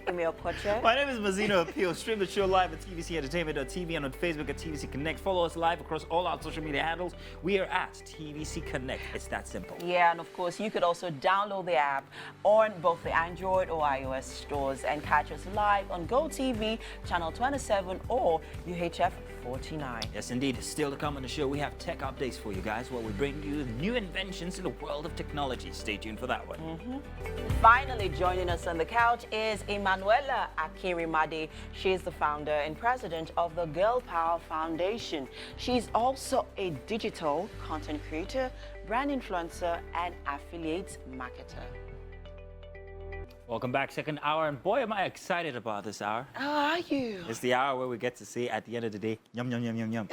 Emeo Koche. My name is Mazino Appeal. Stream the show live at tvcentertainment.tv and on Facebook at TVC Connect. Follow us live across all our social media handles. We are at TVC Connect. It's that simple. Yeah, and of course, you could also download the app on both the Android or iOS stores and catch us live on GoTV, Channel 27 or UHF 49. Yes, indeed. Still to come on the show, we have tech updates for you guys where we bring you new inventions in the world of technology. Stay tuned for that one. Finally, joining us on the couch is Emanuela Akirimade. She is the founder and president of the Girl Power Foundation. She's also a digital content creator, brand influencer, and affiliate marketer. Welcome back, second hour, and boy, am I excited about this hour. How are you? It's the hour where we get to say at the end of the day, yum, yum, yum, yum, yum.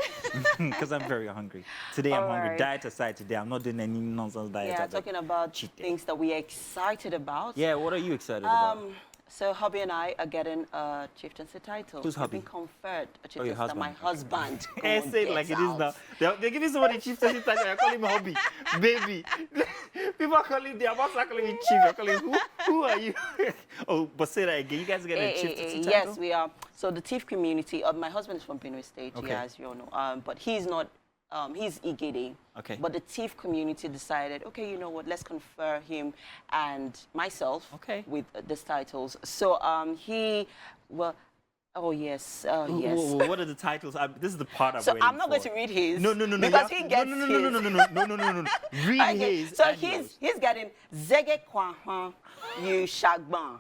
Because I'm very hungry. Today I'm hungry. Right. Diet aside today, I'm not doing any nonsense diet. Yeah, talking about things that we are excited about. Yeah, what are you excited about? So Hubby and I are getting a chieftaincy title. Who's Hubby? We've been conferred a Oh, your chieftaincy that my husband. Hey, say it like it is now. They're giving somebody chieftaincy title. I call him Hubby, baby. People are calling, they're about to call him chief. You're calling who are you? Oh, but say that again. You guys get a chieftaincy title? Yes, we are. So the TIFF community. My husband is from Benue State, yeah, as you all know. But he's not. He's Igede. Okay. But the TIFF community decided, okay, you know what? Let's confer him and myself with these titles. So oh yes, yes. What are the titles? This is the part I'm So I'm not going to read his. No. Because he gets no. Read his. So he's getting Zege Kwanhan Yu Shagban.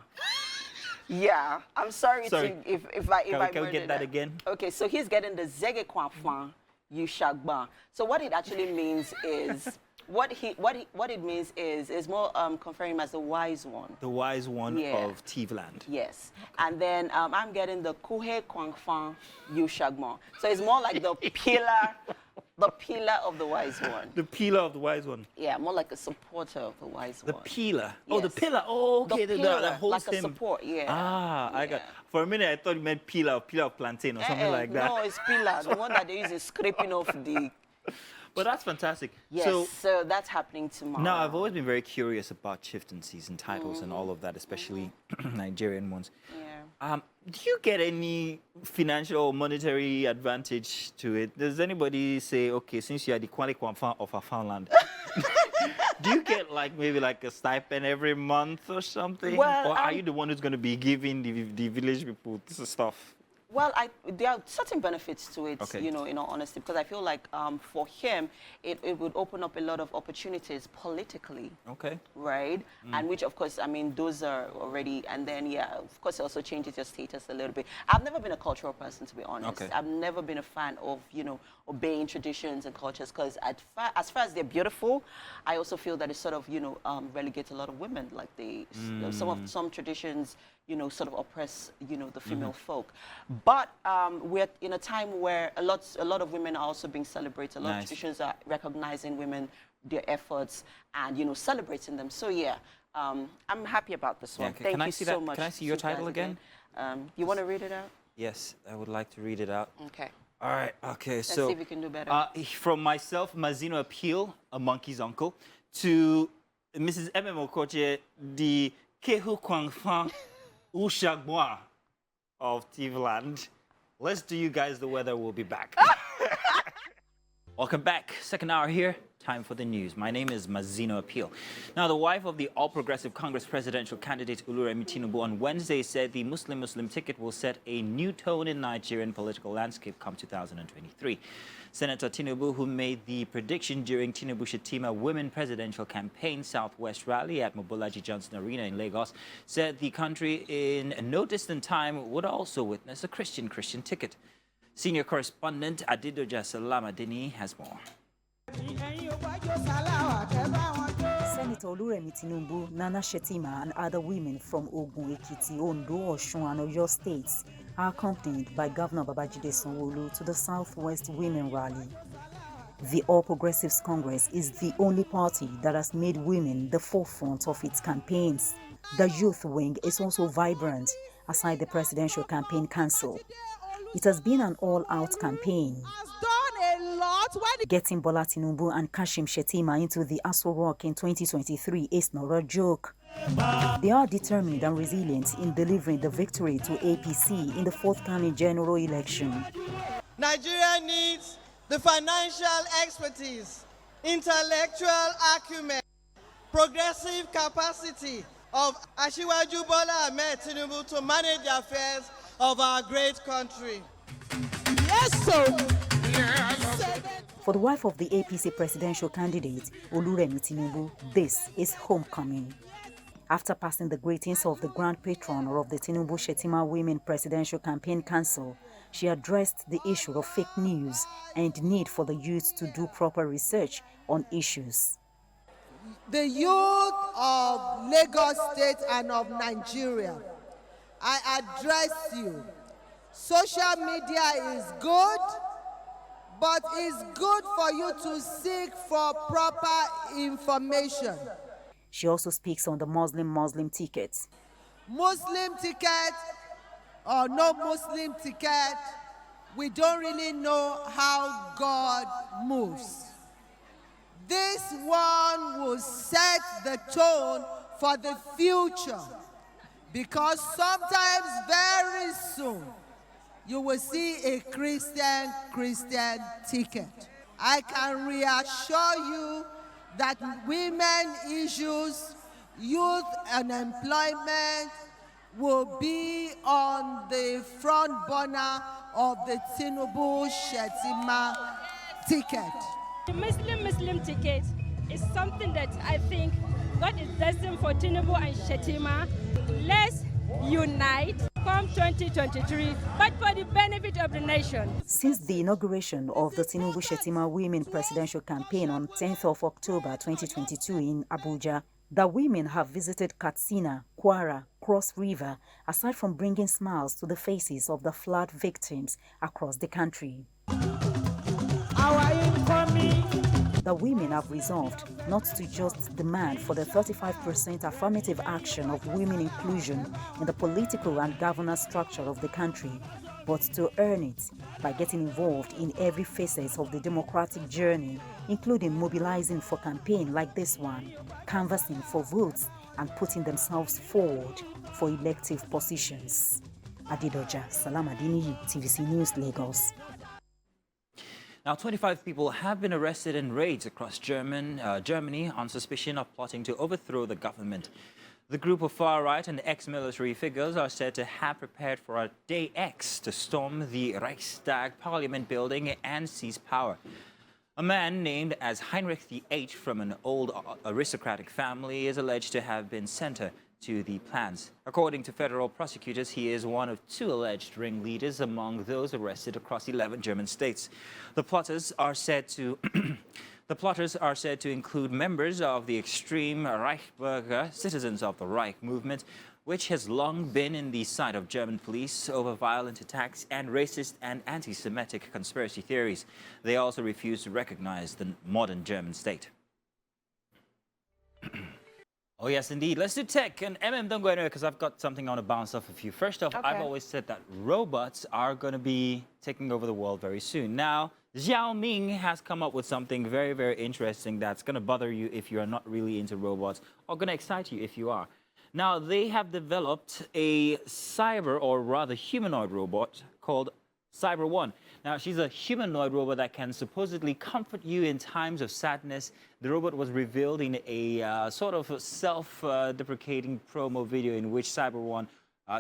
Yeah, I'm sorry. If I can we get that again? Okay, so he's getting the Zege Kwanhan Yu Shagban. So what it actually means is what it means is more conferring him as the wise one. The wise one of Tivland. Yes. Okay. And then I'm getting the Kuhe Kwangfan Yu Shagman. So it's more like the pillar. The pillar of the wise one. The pillar of the wise one. Yeah, more like a supporter of the wise one. The pillar. Oh, the pillar. Oh, okay. The pillar, that holds like him. A support. Yeah. I got. For a minute, I thought you meant pillar of plantain or something like that. No, it's pillar. The one that they use is scraping off the. But that's fantastic. Yes, so that's happening tomorrow. Now, I've always been very curious about chieftaincies and titles and all of that, especially Nigerian ones. Yeah. Do you get any financial or monetary advantage to it? Does anybody say, okay, since you are the Kwale Kwamfan of a farmland, do you get maybe a stipend every month or something? Well, or are you the one who's going to be giving the village people this stuff? Well, there are certain benefits to it, you know, in all honesty, because I feel like for him, it would open up a lot of opportunities politically. Okay. Right? And which, of course, I mean, those are already, and then, yeah, of course, it also changes your status a little bit. I've never been a cultural person, to be honest. Okay. I've never been a fan of, you know, obeying traditions and cultures, because as far as they're beautiful, I also feel that it sort of, you know, relegates a lot of women. Like you know, some traditions, you know, sort of oppress, you know, the female folk. But we're in a time where a lot of women are also being celebrated. A lot of traditions are recognizing women, their efforts, and, you know, celebrating them. So, yeah, I'm happy about this one. Thank you so much. Can I see your title again? You want to read it out? Yes, I would like to read it out. Okay. All right, okay, Let's see if we can do better. From myself, Mazino Appeal, a monkey's uncle, to Mrs. M.M. Okoche, the Kehu Kwangfan Ushagwa of Tivland. Let's do you guys the weather. We'll be back. Welcome back. Second hour here. Time for the news. My name is Mazino Appeal. Now, the wife of the All Progressive Congress presidential candidate Oluremi Tinubu on Wednesday said the Muslim ticket will set a new tone in Nigerian political landscape come 2023. Senator Tinubu, who made the prediction during Tinubu Shetima Women Presidential Campaign Southwest rally at Mobolaji Johnson Arena in Lagos, said the country in no distant time would also witness a Christian ticket. Senior correspondent Adidoja Salamadini has more. Senator Oluremi Tinubu, Nana Shetima, and other women from Ogun, Ekiti, Ondo, Osun, and Oyo states are accompanied by Governor Babajide Sanwo-Olu to the Southwest Women Rally. The All Progressives Congress is the only party that has made women the forefront of its campaigns. The youth wing is also vibrant, aside the Presidential Campaign Council. It has been an all-out campaign. Getting Bola Tinubu and Kashim Shettima into the Aso Rock in 2023 is not a joke. They are determined and resilient in delivering the victory to APC in the forthcoming general election. Nigeria needs the financial expertise, intellectual acumen, progressive capacity of Asiwaju Bola Ahmed Tinubu to manage the affairs of our great country. Yes, sir. For the wife of the APC presidential candidate, Oluremi Tinubu, this is homecoming. After passing the greetings of the grand patron of the Tinubu Shetima Women Presidential Campaign Council, she addressed the issue of fake news and need for the youth to do proper research on issues. The youth of Lagos State and of Nigeria, I address you. Social media is good, but it's good for you to seek for proper information. She also speaks on the Muslim tickets. Muslim ticket or no Muslim ticket, we don't really know how God moves. This one will set the tone for the future, because sometimes very soon you will see a Christian ticket. I can reassure you that women issues, youth unemployment will be on the front burner of the Tinubu Shetima ticket. The Muslim ticket is something that I think God is destined for Tinubu and Shetima. Let's unite come 2023, but for the benefit of the nation. Since the inauguration of the Tinubu Shetima Women Presidential Campaign on 10th of October 2022 in Abuja, the women have visited Katsina, Kwara, Cross River, aside from bringing smiles to the faces of the flood victims across the country. The women have resolved not to just demand for the 35% affirmative action of women inclusion in the political and governance structure of the country, but to earn it by getting involved in every facet of the democratic journey, including mobilizing for campaign like this one, canvassing for votes, and putting themselves forward for elective positions. Adidoja Salamadini, TVC News, Lagos. Now, 25 people have been arrested in raids across Germany on suspicion of plotting to overthrow the government. The group of far-right and ex-military figures are said to have prepared for a day X to storm the Reichstag parliament building and seize power. A man named as Heinrich VIII from an old aristocratic family is alleged to have been center to the plans. According to federal prosecutors, he is one of 2 alleged ringleaders among those arrested across 11 German states. The plotters are said to include members of the extreme Reichsbürger, Citizens of the Reich movement, which has long been in the sight of German police over violent attacks and racist and anti-Semitic conspiracy theories. They also refuse to recognize the modern German state. Oh, yes, indeed. Let's do tech. And don't go anywhere because I've got something I want to bounce off of you. First off, I've always said that robots are going to be taking over the world very soon. Now, Xiaomi has come up with something very, very interesting that's going to bother you if you are not really into robots, or going to excite you if you are. Now, they have developed a cyber, or rather humanoid robot called Cyber One. Now, she's a humanoid robot that can supposedly comfort you in times of sadness. The robot was revealed in a sort of self-deprecating promo video in which Cyber One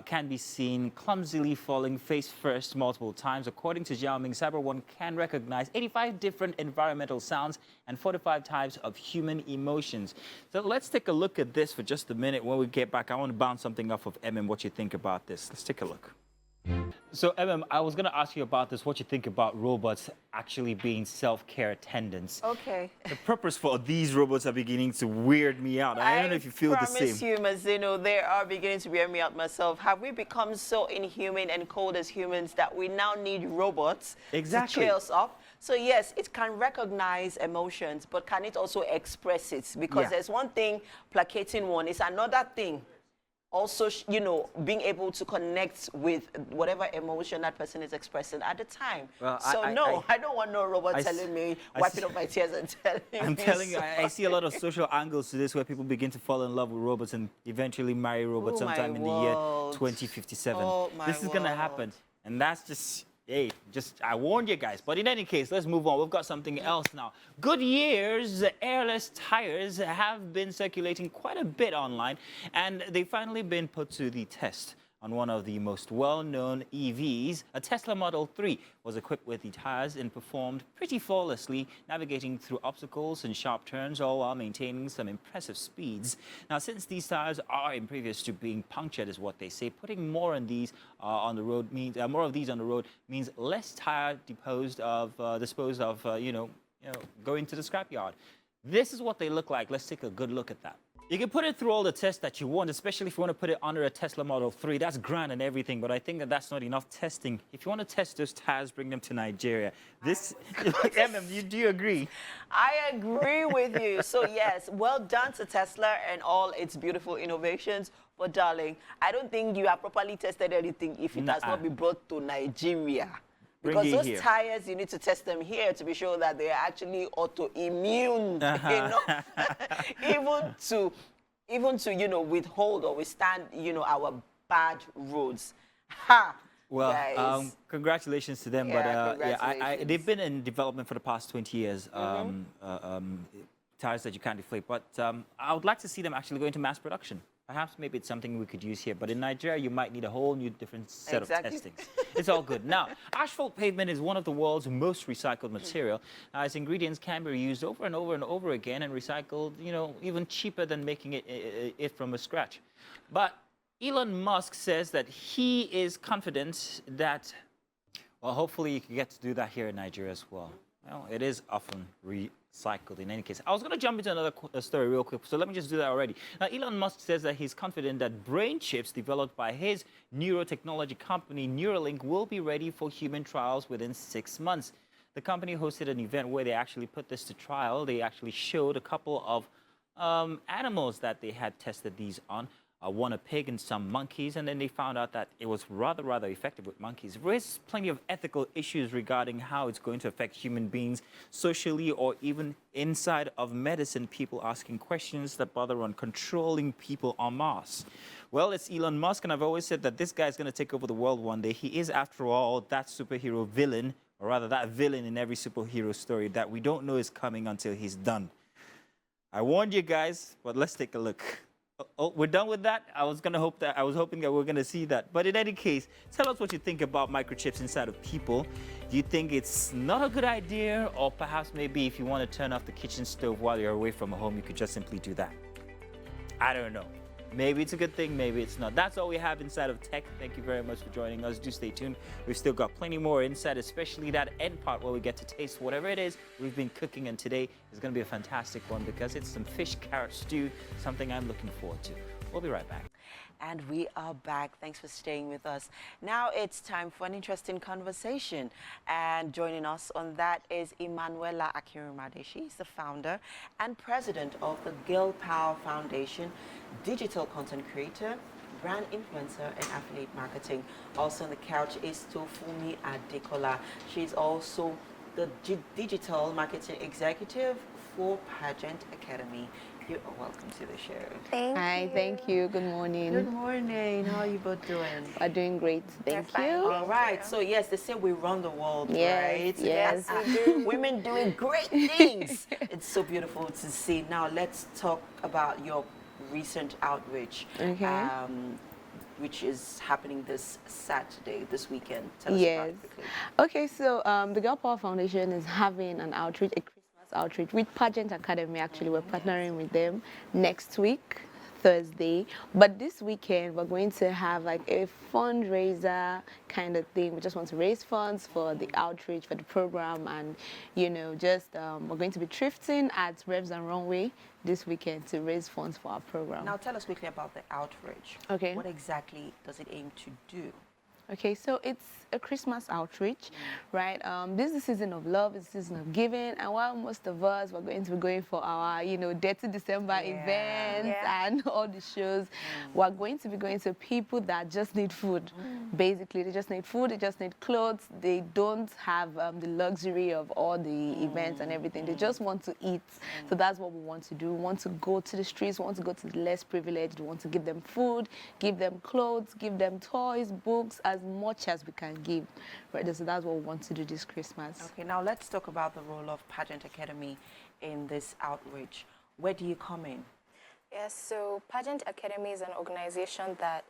can be seen clumsily falling face first multiple times. According to Xiaoming, Cyber One can recognize 85 different environmental sounds and 45 types of human emotions. So let's take a look at this for just a minute. When we get back, I want to bounce something off of what you think about this. Let's take a look. So, I was going to ask you about this, what you think about robots actually being self-care attendants. Okay. The purpose for these robots are beginning to weird me out. I don't know if you feel the same. I promise you, Mazino, they are beginning to weird me out myself. Have we become so inhuman and cold as humans that we now need robots to cheer us up? So, yes, it can recognize emotions, but can it also express it? Because there's one thing placating one, it's another thing also, you know, being able to connect with whatever emotion that person is expressing at the time. Well, I don't want no robot telling me, wiping up my tears and telling me. I'm telling you, I see a lot of social angles to this where people begin to fall in love with robots and eventually marry robots sometime in the year 2057. This is going to happen. And that's just... Hey, I warned you guys. But in any case, let's move on. We've got something else now. Goodyear's airless tires have been circulating quite a bit online, and they've finally been put to the test on one of the most well-known EVs. A Tesla Model 3 was equipped with the tires and performed pretty flawlessly, navigating through obstacles and sharp turns, all while maintaining some impressive speeds. Now, since these tires are impervious to being punctured, is what they say, putting more on these on the road means more of these on the road means less tire disposed of, going to the scrapyard. This is what they look like. Let's take a good look at that. You can put it through all the tests that you want, especially if you want to put it under a Tesla Model 3. That's grand and everything, but I think that that's not enough testing. If you want to test those tires, bring them to Nigeria. This, do you agree? I agree with you. So, yes, well done to Tesla and all its beautiful innovations. But, darling, I don't think you have properly tested anything if it has not been brought to Nigeria. Because those tires, you need to test them here to be sure that they are actually autoimmune, even to, you know, withhold or withstand, you know, our bad roads. Ha! Well, congratulations to them. They've been in development for the past 20 years, tires that you can't deflate. But I would like to see them actually go into mass production. Perhaps maybe it's something we could use here, but in Nigeria, you might need a whole new different set of testings. It's all good. Now, asphalt pavement is one of the world's most recycled material. Its ingredients can be reused over and over and over again and recycled, you know, even cheaper than making it from a scratch. But Elon Musk says that he is confident that, well, hopefully you can get to do that here in Nigeria as well. Well, it is often recycled in any case. I was going to jump into another story real quick, so let me just do that already. Now, Elon Musk says that he's confident that brain chips developed by his neurotechnology company Neuralink will be ready for human trials within 6 months. The company hosted an event where they actually put this to trial. They actually showed a couple of animals that they had tested these on. One a pig and some monkeys, and then they found out that it was rather effective with monkeys. It raises plenty of ethical issues regarding how it's going to affect human beings socially or even inside of medicine, people asking questions that bother on controlling people en masse. Well, it's Elon Musk, and I've always said that this guy's going to take over the world one day. He is, after all, that superhero villain, or rather that villain in every superhero story that we don't know is coming until he's done. I warned you guys, but let's take a look. Oh, we're done with that? I was hoping that we're going to see that. But in any case, tell us what you think about microchips inside of people. Do you think it's not a good idea? Or perhaps maybe if you want to turn off the kitchen stove while you're away from home, you could just simply do that. I don't know. Maybe it's a good thing, maybe it's not. That's all we have inside of tech. Thank you very much for joining us. Do stay tuned. We've still got plenty more inside, especially that end part where we get to taste whatever it is we've been cooking. And today is going to be a fantastic one because it's some fish carrot stew, something I'm looking forward to. We'll be right back. And we are back. Thanks for staying with us. Now it's time for an interesting conversation. And joining us on that is Emanuela Akirimade. She's the founder and president of the Girl Power Foundation, digital content creator, brand influencer, and affiliate marketing. Also on the couch is Tofumi Adekola. She's also the digital marketing executive for Pageant Academy. You are welcome to the show. Thank you. Good morning. Good morning. How are you both doing? We're doing great. Thank you. All right. So yes, they say we run the world, right? Yes, we do. Women doing great things. It's so beautiful to see. Now let's talk about your recent outreach. Okay. Which is happening this Saturday, this weekend. Tell us about it quickly. Okay, so the Girl Power Foundation is having an outreach, a Christmas outreach with Pageant Academy. Actually, we're partnering with them next week, Thursday. But this weekend, we're going to have like a fundraiser kind of thing. We just want to raise funds for the outreach, for the program, and just we're going to be thrifting at Revs and Runway this weekend to raise funds for our program. Now tell us quickly about the outreach. Okay. What exactly does it aim to do? Okay, so it's a Christmas outreach, right? This is the season of love, it's the season of giving, and while most of us were going to be going for our, Dirty December events and all the shows, we're going to be going to people that just need food. Basically, they just need food, they just need clothes, they don't have the luxury of all the events and everything. They just want to eat. So that's what we want to do. We want to go to the streets, we want to go to the less privileged, we want to give them food, give them clothes, give them toys, books, as much as we can give. Right, so that's what we want to do this Christmas. Okay, now let's talk about the role of Pageant Academy in this outreach. Where do you come in? Yes, so Pageant Academy is an organization that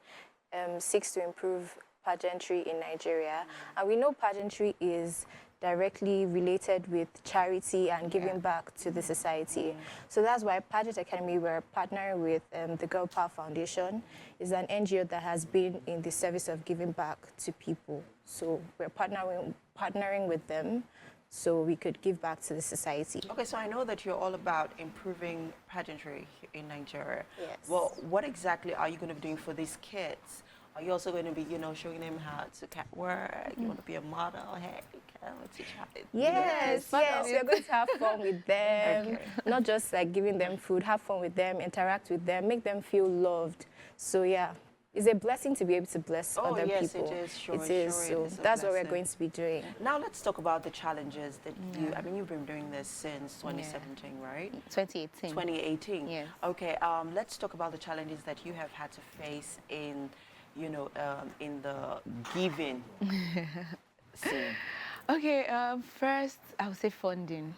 seeks to improve pageantry in Nigeria. And we know pageantry is directly related with charity and giving back to the society. So that's why Pageant Academy, we're partnering with the Girl Power Foundation. It's an NGO that has been in the service of giving back to people. So we're partnering with them so we could give back to the society. Okay, so I know that you're all about improving pageantry in Nigeria. Yes. Well, what exactly are you going to be doing for these kids? Are you also going to be, showing them how to work? You want to be a model? Hey, can I teach how to Yes, we're going to have fun with them. Not just like giving them food, have fun with them, interact with them, make them feel loved. So yeah, it's a blessing to be able to bless other people. It is, sure. It is, so that's what we're going to be doing. Now let's talk about the challenges that you've been doing this since 2017, right? 2018. 2018. Yes. Okay, let's talk about the challenges that you have had to face in in the giving scene. Okay, first I would say funding.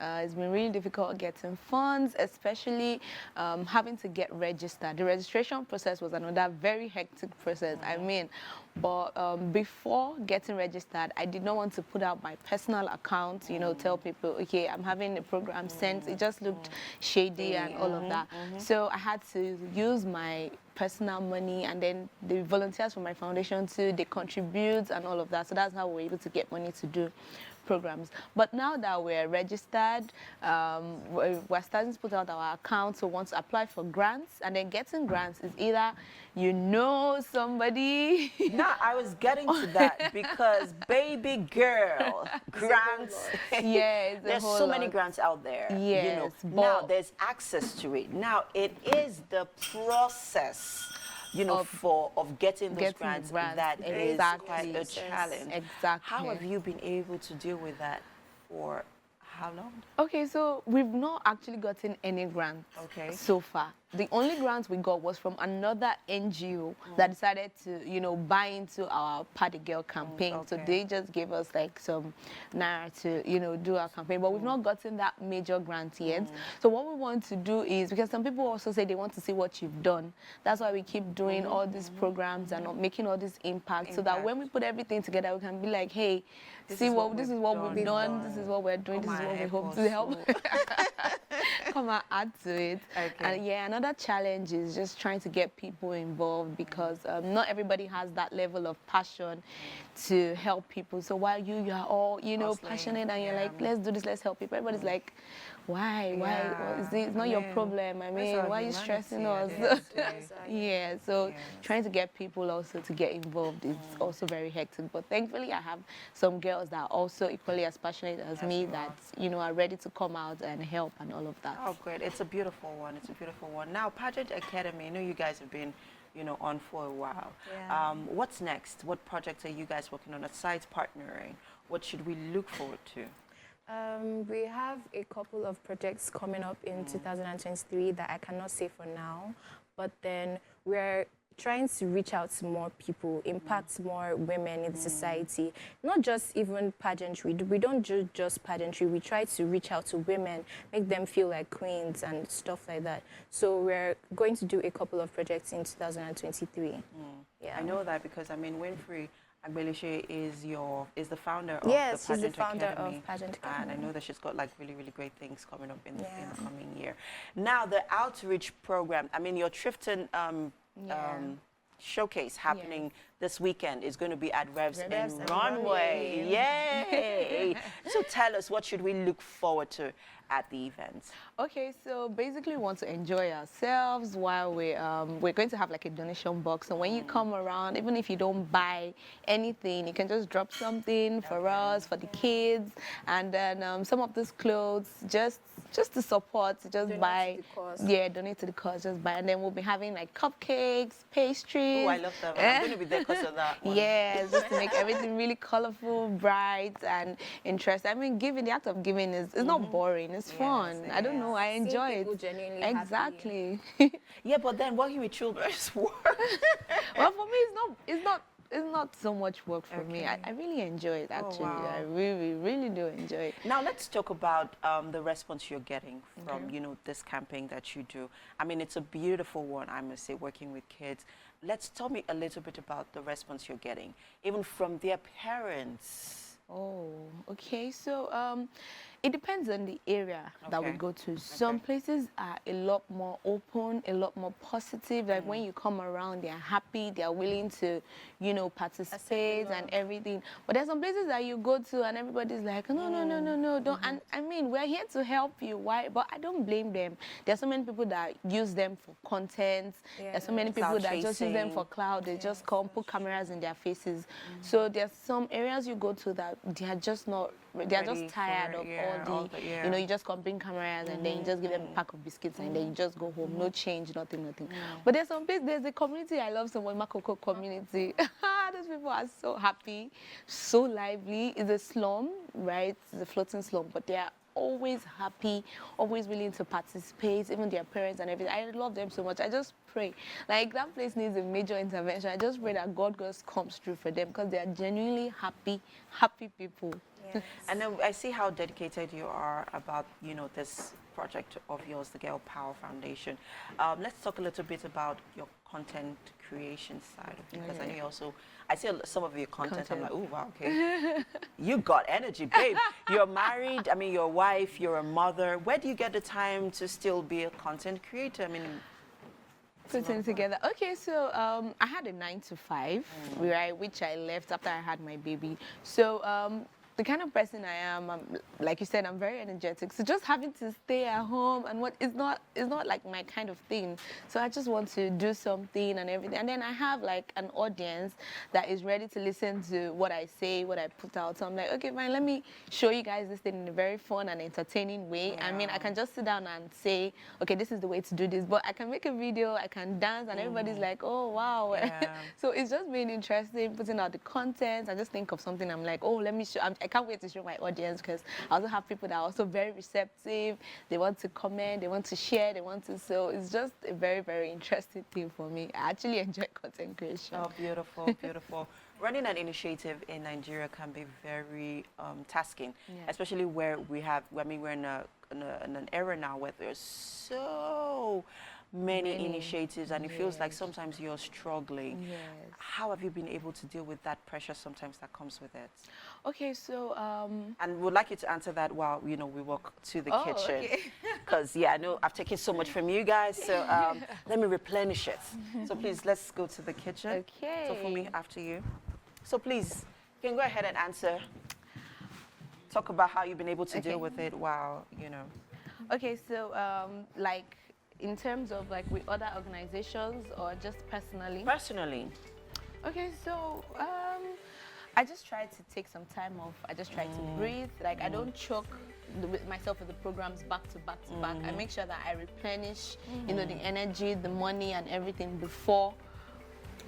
It's been really difficult getting funds, especially having to get registered. The registration process was another very hectic process. But before getting registered, I did not want to put out my personal account, tell people, okay, I'm having a program sent. It just looked shady and all of that. So I had to use my personal money, and then the volunteers from my foundation too, they contribute and all of that. So that's how we're able to get money to do programs. But now that we're registered, we're starting to put out our accounts. So once apply for grants, and then getting grants is either somebody. Now I was getting to that because baby girl grants. Yes, there's so many grants out there. Yes, now there's access to it. Now it is the process. of getting those grants that is quite a challenge. Exactly. How have you been able to deal with that for how long? Okay, so we've not actually gotten any grants so far. The only grant we got was from another NGO that decided to, buy into our Party Girl campaign. So they just gave us like some naira to, do our campaign. But we've not gotten that major grant yet. So what we want to do is, because some people also say they want to see what you've done. That's why we keep doing all these programs and making all this impact, so that when we put everything together, we can be like, hey, this is what we've done, this is what we're doing, this is what we hope to help. Come and add to it. And another challenge is just trying to get people involved, because not everybody has that level of passion to help people. So while you are all, passionate and you're like, let's do this, let's help people, everybody's like, why? It's not your problem. Why are you stressing us? So trying to get people also to get involved is also very hectic. But thankfully, I have some girls that are also equally as passionate as me that, are ready to come out and help and all of that. Oh, great. It's a beautiful one. It's a beautiful one. Now, Pageant Academy, I know you guys have been, on for a while. What's next? What projects are you guys working on aside partnering? What should we look forward to? We have a couple of projects coming up in 2023 that I cannot say for now, but then we're trying to reach out to more people, impact more women in the society. Not just even pageantry. We don't do just pageantry. We try to reach out to women, make them feel like queens and stuff like that. So we're going to do a couple of projects in 2023. Yeah. I know that because, I mean, Winfrey Agbelishe is the founder of yes, the Pageant she's the founder Academy, of Pageant Academy. and I know that she's got like really, really great things coming up in the coming year. Now, the outreach program, I mean, your Trifton showcase happening this weekend is going to be at Revs and Runway. Yay! So tell us, what should we look forward to at the event? Okay, so basically we want to enjoy ourselves while we're going to have like a donation box. So when you come around, even if you don't buy anything, you can just drop something for us, for the kids, and then some of these clothes just to support, just donate buy. To the cause. Yeah, donate to the cause, just buy. And then we'll be having like cupcakes, pastries. Oh, I love that one. I'm going to be there because of that one. Yeah, just to make everything really colorful, bright, and interesting. I mean, the act of giving is not boring. It's fun. I don't know. I enjoy it. Genuinely exactly. Yeah, but then working with children is work. Well, for me, it's not so much work for me. I really enjoy it, actually. Oh, wow. I really, really do enjoy it. Now, let's talk about the response you're getting from, you know, this campaign that you do. I mean, it's a beautiful one, I must say, working with kids. Tell me a little bit about the response you're getting, even from their parents. Oh, okay. So it depends on the area that we go to. Some places are a lot more open, a lot more positive. Like when you come around, they're happy, they're willing to, you know, participate and everything. But there's some places that you go to and everybody's like, no, don't. And I mean, we're here to help you. Why? But I don't blame them. There's so many people that use them for content. There's so many people that just use them for cloud. They just come, put cameras in their faces. So there's some areas you go to that they are just not, they're just tired of all the, you know, you just come bring cameras and then you just give them a pack of biscuits and then you just go home, no change, nothing. But there's some place, there's a community I love so much, Makoko community. Those people are so happy, so lively. It's a slum, right? It's a floating slum, but they are always happy, always willing to participate, even their parents and everything. I love them so much. I just pray. Like, that place needs a major intervention. I just pray that God just comes through for them because they are genuinely happy people. Yes. And then I see how dedicated you are about, you know, this project of yours, the Girl Power Foundation. Let's talk a little bit about your content creation side of it, because I know you also, I see some of your content. I'm like, oh, wow, okay. You got energy, babe. You're married, I mean, you're a wife, you're a mother. Where do you get the time to still be a content creator? I mean, putting together. Okay, so I had a 9-to-5, right, which I left after I had my baby. So the kind of person I am, like you said, I'm very energetic. So just having to stay at home and it's not like my kind of thing. So I just want to do something and everything. And then I have like an audience that is ready to listen to what I say, what I put out. So I'm like, okay, fine, let me show you guys this thing in a very fun and entertaining way. I mean, I can just sit down and say, okay, this is the way to do this. But I can make a video, I can dance, and everybody's like, oh, wow. So it's just been interesting, putting out the content. I just think of something, I'm like, oh, let me show. I can't wait to show my audience, because I also have people that are also very receptive. They want to comment, they want to share, they want to, so it's just a very, very interesting thing for me. I actually enjoy content creation. Oh, beautiful, beautiful. Running an initiative in Nigeria can be very tasking, especially where we have, I mean, we're in an era now where there's so many initiatives, and it feels like sometimes you're struggling. How have you been able to deal with that pressure sometimes that comes with it? Okay, so and we'd like you to answer that while, you know, we walk to the kitchen, because I know I've taken so much from you guys, so let me replenish it. So please, let's go to the kitchen. Okay. So for me, after you. So please, you can go ahead and answer. Talk about how you've been able to deal with it while, you know. Okay, so like, in terms of like with other organizations or just personally? Personally. Okay, so I just try to take some time off. I just try to breathe. Like I don't choke myself with the programs back to back to back. I make sure that I replenish, you know, the energy, the money and everything before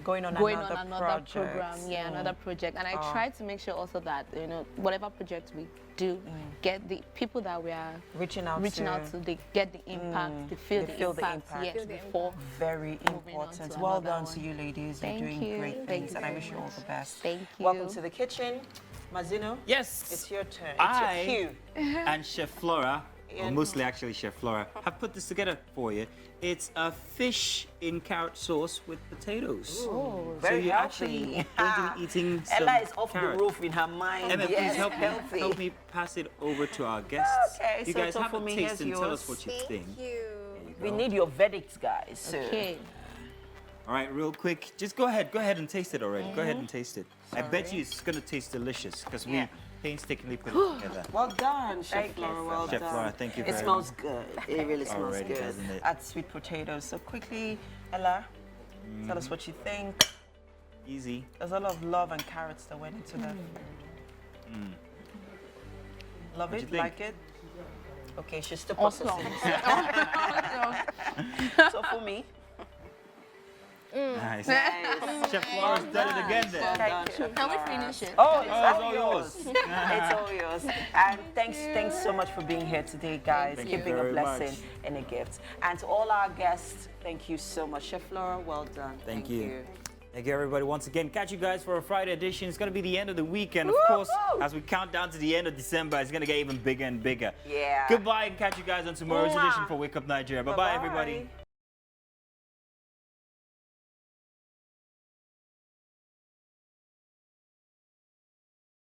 going on another project. program, another project. And I try to make sure also that, you know, whatever project we do, get the people that we are reaching out to, they get the impact, they feel the impact. Yes, before very important. Well done to you, ladies. You're doing great things, and I wish you all the best. Thank you. Welcome to the kitchen. Mazino? Yes. It's your turn. It's your cue. And Chef Flora, or mostly actually Chef Flora, have put this together for you. It's a fish in carrot sauce with potatoes. Ooh, so very you're healthy. actually going to be eating some Ella is off carrot. the roof in her mind. Emma, yes, please help me pass it over to our guests. Okay, you so guys have for a me, taste here's and tell yours. us what you think. Thank you. We need your verdicts, guys. So. Okay. All right, real quick, just go ahead and taste it already. Go ahead and taste it. Sorry. I bet you it's going to taste delicious because we painstakingly put it together. Well done, Chef Flora. Well Chef done. Flora, thank you very much. It smells good. It really smells Already, good. doesn't it? Add sweet potatoes. So quickly, Ella, tell us what you think. Easy. There's a lot of love and carrots that went into that. Love it? Like it? Okay, she's still processing. So for me. Nice. Chef Flora's done it again then. Can we finish it? Oh, it's all all yours. It's all yours. And thanks so much for being here today, guys. Thank Keep you being a very blessing much. and a gift. And to all our guests, thank you so much. Chef Flora, well done. Thank you. Thank you, everybody, once again. Catch you guys for a Friday edition. It's going to be the end of the week. And, of course, as we count down to the end of December, it's going to get even bigger and bigger. Yeah. Goodbye, and catch you guys on tomorrow's edition for Wake Up Nigeria. Bye-bye, everybody.